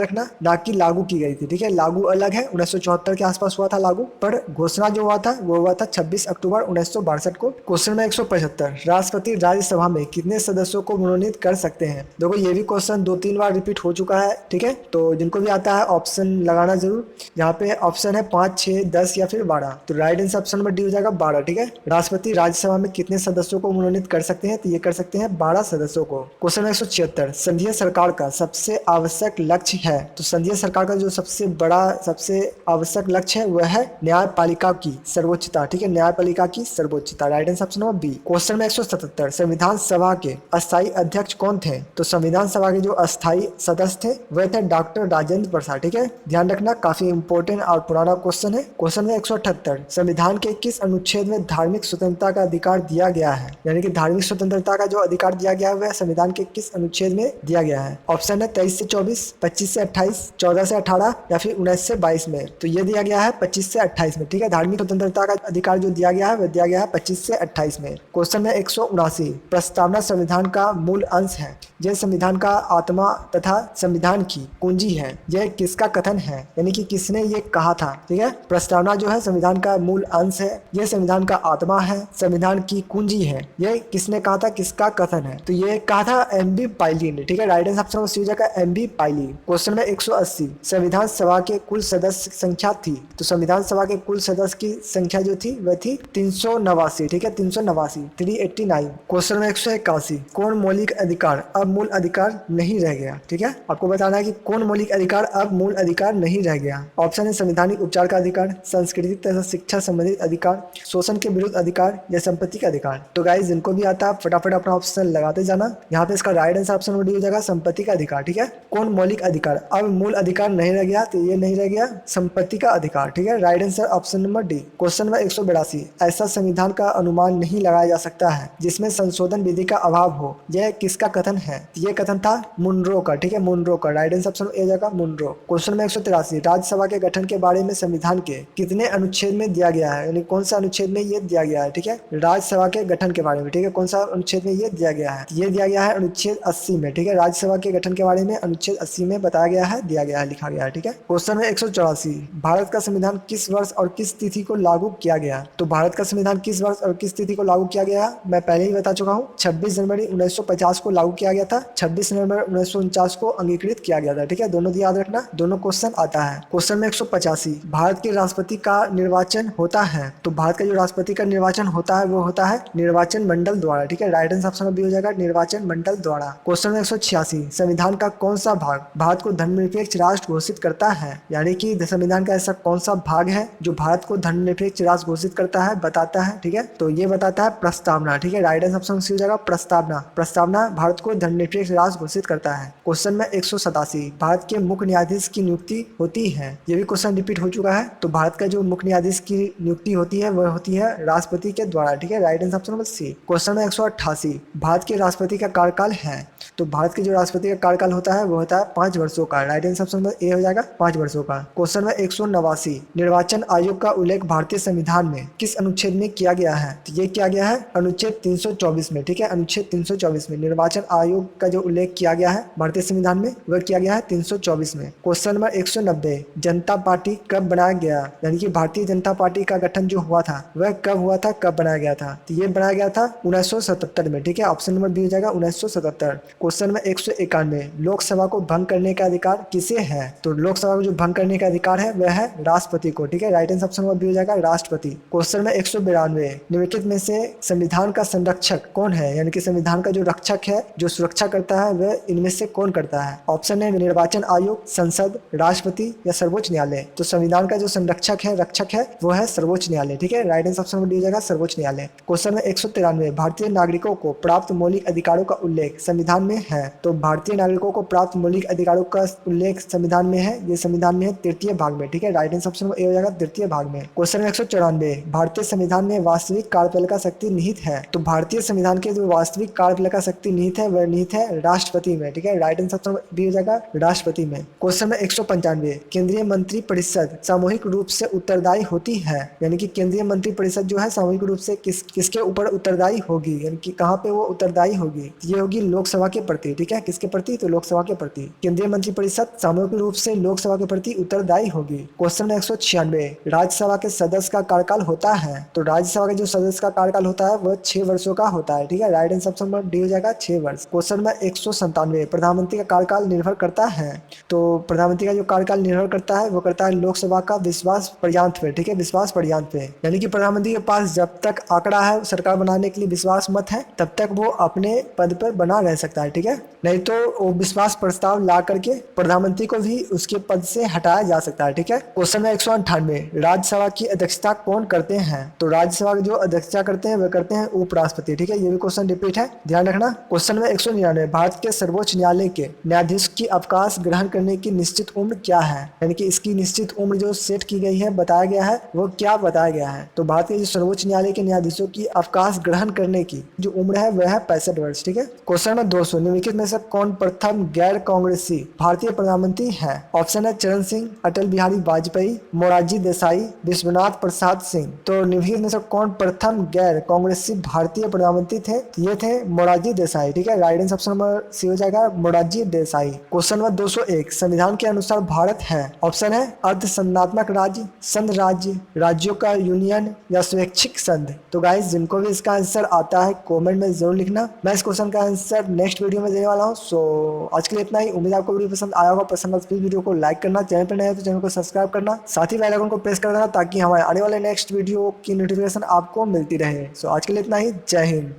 रखना, ना कि लागू की गई थी। ठीक है, लागू अलग है, 1974 के आसपास हुआ था लागू, पर घोषणा जो हुआ था वो हुआ था 26 अक्टूबर 1962 को। क्वेश्चन में 175, राष्ट्रपति राज्यसभा में कितने सदस्यों को मनोनीत कर सकते हैं? देखो ये भी क्वेश्चन 2-3 बार रिपीट हो चुका है। ठीक है, तो जिनको भी आता है ऑप्शन लगाना जरूर। यहाँ पे ऑप्शन है 5, 6, 10 या फिर 12। तो right answer option number D हो जाएगा 12। ठीक है, राष्ट्रपति राज्यसभा में कितने सदस्यों को मनोनीत कर सकते हैं? तो ये कर सकते हैं 12 सदस्यों को। क्वेश्चन 176, संघीय सरकार का सबसे आवश्यक लक्ष्य है? तो संघीय सरकार का जो सबसे बड़ा सबसे आवश्यक लक्ष्य है वह है न्यायपालिका की सर्वोच्चता। ठीक है, न्यायपालिका की सर्वोच्चता, right answer option number B. Question में 177, संविधान सभा के अस्थायी अध्यक्ष कौन थे? तो संविधान सभा के जो अस्थायी सदस्य थे वह थे डॉक्टर राजेंद्र प्रसाद। ठीक है, ध्यान रखना, काफी इंपॉर्टेंट और पुराना क्वेश्चन है। क्वेश्चन में 178, संविधान के किस अनुच्छेद में धार्मिक स्वतंत्रता का अधिकार दिया गया है? यानी कि धार्मिक स्वतंत्रता का जो अधिकार दिया गया है वह संविधान के किस अनुच्छेद में दिया गया है? ऑप्शन है 23 से 24, 25 से 28, 14 से 18 या फिर 19 से 22 में। तो ये दिया गया है 25 से 28 में। ठीक है, धार्मिक स्वतंत्रता का अधिकार जो दिया गया है वह दिया गया है 25 से 28 में। क्वेश्चन में 179, प्रस्तावना संविधान का मूल अंश है, यह संविधान का आत्मा तथा संविधान की कुंजी है, यह किसका कथन है? यानी कि किसने ये कहा था? ठीक है, प्रस्तावना जो है संविधान का मूल अंश है, यह संविधान का आत्मा है, संविधान की कुंजी है, यह किसने कहा था, किसका कथन है? तो ये कहा था एम.बी. पायली ने। ठीक है, राइट आंसर ऑप्शन सी हो जाएगा एम.बी. पायली। क्वेश्चन में 180, संविधान सभा के कुल सदस्य संख्या थी? तो संविधान सभा के कुल सदस्य की संख्या जो थी वह थी 389। ठीक है, 389, 389। क्वेश्चन में 181, कौन मौलिक अधिकार अब मूल अधिकार नहीं रह गया? ठीक है, आपको बताना है कि कौन मौलिक अधिकार अब मूल अधिकार नहीं रह गया। ऑप्शन है संवैधानिक उपचार का अधिकार, संस्कृति तथा शिक्षा संबंधित अधिकार, शोषण के विरुद्ध अधिकार या संपत्ति का अधिकार। तो गाइस जिनको भी आता है फटाफट अपना ऑप्शन लगाते जाना। यहाँ पे इसका राइट आंसर ऑप्शन डी हो जाएगा संपत्ति का अधिकार। ठीक है, कौन मौलिक अधिकार अब मूल अधिकार नहीं रह गया? तो ये नहीं रह गया संपत्ति का अधिकार। ठीक है, right answer option number D. Question में 182, ऐसा संविधान का अनुमान नहीं लगाया जा सकता है जिसमें संशोधन विधि का अभाव हो, यह किसका कथन है? ये कथन था मुनरो का। ठीक है, मुनरो का, राइट आंसर ऑप्शन ए जाएगा मुनरो। क्वेश्चन में 183, राज्यसभा के गठन के बारे में संविधान के कितने अनुच्छेद में दिया गया है? यानी कौन सा अनुच्छेद में ये दिया गया है? ठीक है, राज्यसभा के गठन के बारे में। ठीक है, कौन सा अनुच्छेद में ये दिया गया है? ये दिया गया है अनुच्छेद 80 में। ठीक है, राज्यसभा के गठन के बारे में अनुच्छेद 80 में बताया गया है, दिया गया है, लिखा गया है। ठीक है, क्वेश्चन में 184, भारत का संविधान किस वर्ष और किस तिथि को लागू किया गया? तो भारत का संविधान किस वर्ष और किस तिथि को लागू किया गया? मैं पहले ही बता चुका हूँ, 26 जनवरी 1950 को लागू किया गया था, 26 नवंबर 1949 को अंगीकृत किया गया था। ठीक है, दोनों याद रखना, दोनों क्वेश्चन आता है। क्वेश्चन में 185, भारत के राष्ट्रपति का निर्वाचन होता है? तो भारत का जो राष्ट्रपति का निर्वाचन होता है वो होता है निर्वाचन मंडल द्वारा। ठीक है, राइट आंसर ऑप्शन बी हो जाएगा निर्वाचन मंडल द्वारा। क्वेश्चन में 186, संविधान का कौन सा भाग भारत को धर्मनिरपेक्ष राष्ट्र घोषित करता है? यानी कि संविधान का ऐसा कौन सा भाग है जो भारत को धर्मनिरपेक्ष राष्ट्र घोषित करता है, बताता है? ठीक है, तो ये बताता है प्रस्तावना। ठीक है, राइट आंसर ऑप्शन सी हो जाएगा प्रस्तावना। प्रस्तावना भारत को धर्मनिरपेक्ष राष्ट्र घोषित करता है। क्वेश्चन में 187, भारत के मुख्य न्यायाधीश की नियुक्ति होती है। ये भी क्वेश्चन रिपीट हो चुका है। तो भारत का जो मुख्य न्यायाधीश की नियुक्ति होती है वह होती है राष्ट्रपति के द्वारा। ठीक है, right answer option number C. Question number 188, Bharat के राष्ट्रपति का कार्यकाल है। तो भारत के जो राष्ट्रपति का कार्यकाल होता है वो होता है 5 वर्षों का। Right answer option number A हो जाएगा 5 वर्षों का। क्वेश्चन नंबर 189, निर्वाचन आयोग का उल्लेख भारतीय संविधान में किस अनुच्छेद में किया गया है? तो ये किया गया है अनुच्छेद 324 में। ठीक है, अनुच्छेद 324 में निर्वाचन आयोग का जो उल्लेख किया गया है भारतीय संविधान में वह किया गया है 324 में। क्वेश्चन नंबर 190, जनता पार्टी कब बनाया गया? यानी कि भारतीय जनता पार्टी का गठन जो हुआ था वह कब हुआ था, कब बनाया गया था? तो ये बनाया गया था 1977 में। ठीक है, ऑप्शन नंबर बी हो जाएगा 1977। क्वेश्चन नंबर 191, लोकसभा को भंग करने का अधिकार किसे है? तो लोकसभा को जो भंग करने का अधिकार है वह है राष्ट्रपति को। ठीक है, right answer option number B हो जाएगा राष्ट्रपति। क्वेश्चन नंबर 192, निम्नलिखित में से संविधान का संरक्षक कौन है? यानी कि संविधान का जो रक्षक है, जो सुरक्षा करता है, वह इनमें से कौन करता है? ऑप्शन है निर्वाचन आयोग, संसद, राष्ट्रपति या सर्वोच्च न्यायालय। तो संविधान का जो संरक्षक है, रक्षक है, वो है सर्वोच्च न्यायालय। ठीक है, right answer option number D हो जाएगा सर्वोच्च न्यायालय। क्वेश्चन नंबर 193, भारतीय नागरिकों को प्राप्त मौलिक अधिकारों का उल्लेख संविधान में है। तो भारतीय नागरिकों को प्राप्त मौलिक अधिकारों का उल्लेख संविधान में है। ये संविधान में है 3य भाग में। ठीक है, राइट आंसर ऑप्शन ए हो जाएगा 3य भाग में। क्वेश्चन 194, भारतीय संविधान में वास्तविक कार्यपालिका शक्ति निहित है। तो भारतीय संविधान के जो वास्तविक कार्यपालिका शक्ति निहित है वह निहित है राष्ट्रपति में। ठीक है, राइट आंसर ऑप्शन बी हो जाएगा राष्ट्रपति में। क्वेश्चन 195, केंद्रीय मंत्री परिषद सामूहिक रूप से उत्तरदायी होती है। यानी कि केंद्रीय मंत्री परिषद जो है सामूहिक रूप से किसके ऊपर उत्तरदायी होगी? यानी कि कहाँ पे वो उत्तरदायी होगी? ये होगी लोकसभा के प्रति। ठीक है, किसके प्रति? तो लोकसभा के प्रति। केंद्रीय मंत्रिपरिषद सामूहिक रूप से लोकसभा के प्रति उत्तरदायी होगी। क्वेश्चन 196, राज्यसभा के सदस्य का कार्यकाल होता है। तो राज्यसभा के जो सदस्य का कार्यकाल होता है वह 6 वर्षों का होता है। ठीक है, right answer option number D हो जाएगा 6 वर्ष। क्वेश्चन नंबर 197, प्रधानमंत्री का कार्यकाल निर्भर करता है। तो प्रधानमंत्री का जो कार्यकाल निर्भर करता है वो करता है लोकसभा का विश्वास पर्याप्त पे। ठीक है, विश्वास पर्याप्त पे, यानी कि प्रधानमंत्री के पास जब तक आंकड़ा है सरकार बनाने के लिए विश्वास मत है तब तक वो अपने पद पर बना रह सकता है। ठीक है, नहीं तो वो विश्वास प्रस्ताव ला करके प्रधानमंत्री को भी उसके पद से हटाया जा सकता है। ठीक है, क्वेश्चन में 198, राज्यसभा की अध्यक्षता कौन करते हैं? तो राज्यसभा की जो अध्यक्षता करते हैं वह करते हैं उपराष्ट्रपति। ठीक है, ये भी क्वेश्चन रिपीट है, ध्यान रखना। क्वेश्चन में 199, भारत के सर्वोच्च न्यायालय के न्यायाधीश की अवकाश ग्रहण करने की निश्चित उम्र क्या है? यानी कि इसकी निश्चित उम्र जो सेट की गई है, बताया गया है, वो क्या बताया गया है? तो भारत के जो सर्वोच्च न्यायालय के न्यायाधीशों की अवकाश ग्रहण करने की जो उम्र है वह है 65 वर्ष। ठीक है, क्वेश्चन में 200, निम्नलिखित में से कौन प्रथम गैर कांग्रेसी भारतीय प्रधानमंत्री है? ऑप्शन है चरण सिंह, अटल बिहारी वाजपेयी, मोरारजी देसाई, विश्वनाथ प्रसाद सिंह। तो निम्नलिखित में से कौन प्रथम गैर कांग्रेसी भारतीय प्रधानमंत्री थे? ये थे मोरारजी देसाई। ठीक है, right answer option number C हो जाएगा मोरारजी देसाई। क्वेश्चन नंबर 201, संविधान के अनुसार भारत है। ऑप्शन है अर्ध संघात्मक राज्य, संघ राज्य, राज्यों का यूनियन या स्वैच्छिक संघ। तो गाइस जिनको भी इसका आंसर आता है कमेंट में जरूर लिखना। मैं इस क्वेश्चन का आंसर नेक्स्ट वीडियो में देने वाला हूँ। सो आज के लिए इतना ही। उम्मीद आपको वीडियो पसंद आया होगा। पसंद आया तो प्लीज वीडियो को लाइक करना, चैनल पर नए हैं तो चैनल को सब्सक्राइब करना, साथ ही बेल आइकन को प्रेस कर देना ताकि हमारे आने वाले नेक्स्ट वीडियो की नोटिफिकेशन आपको मिलती रहे। सो आज के लिए इतना ही। जय हिंद।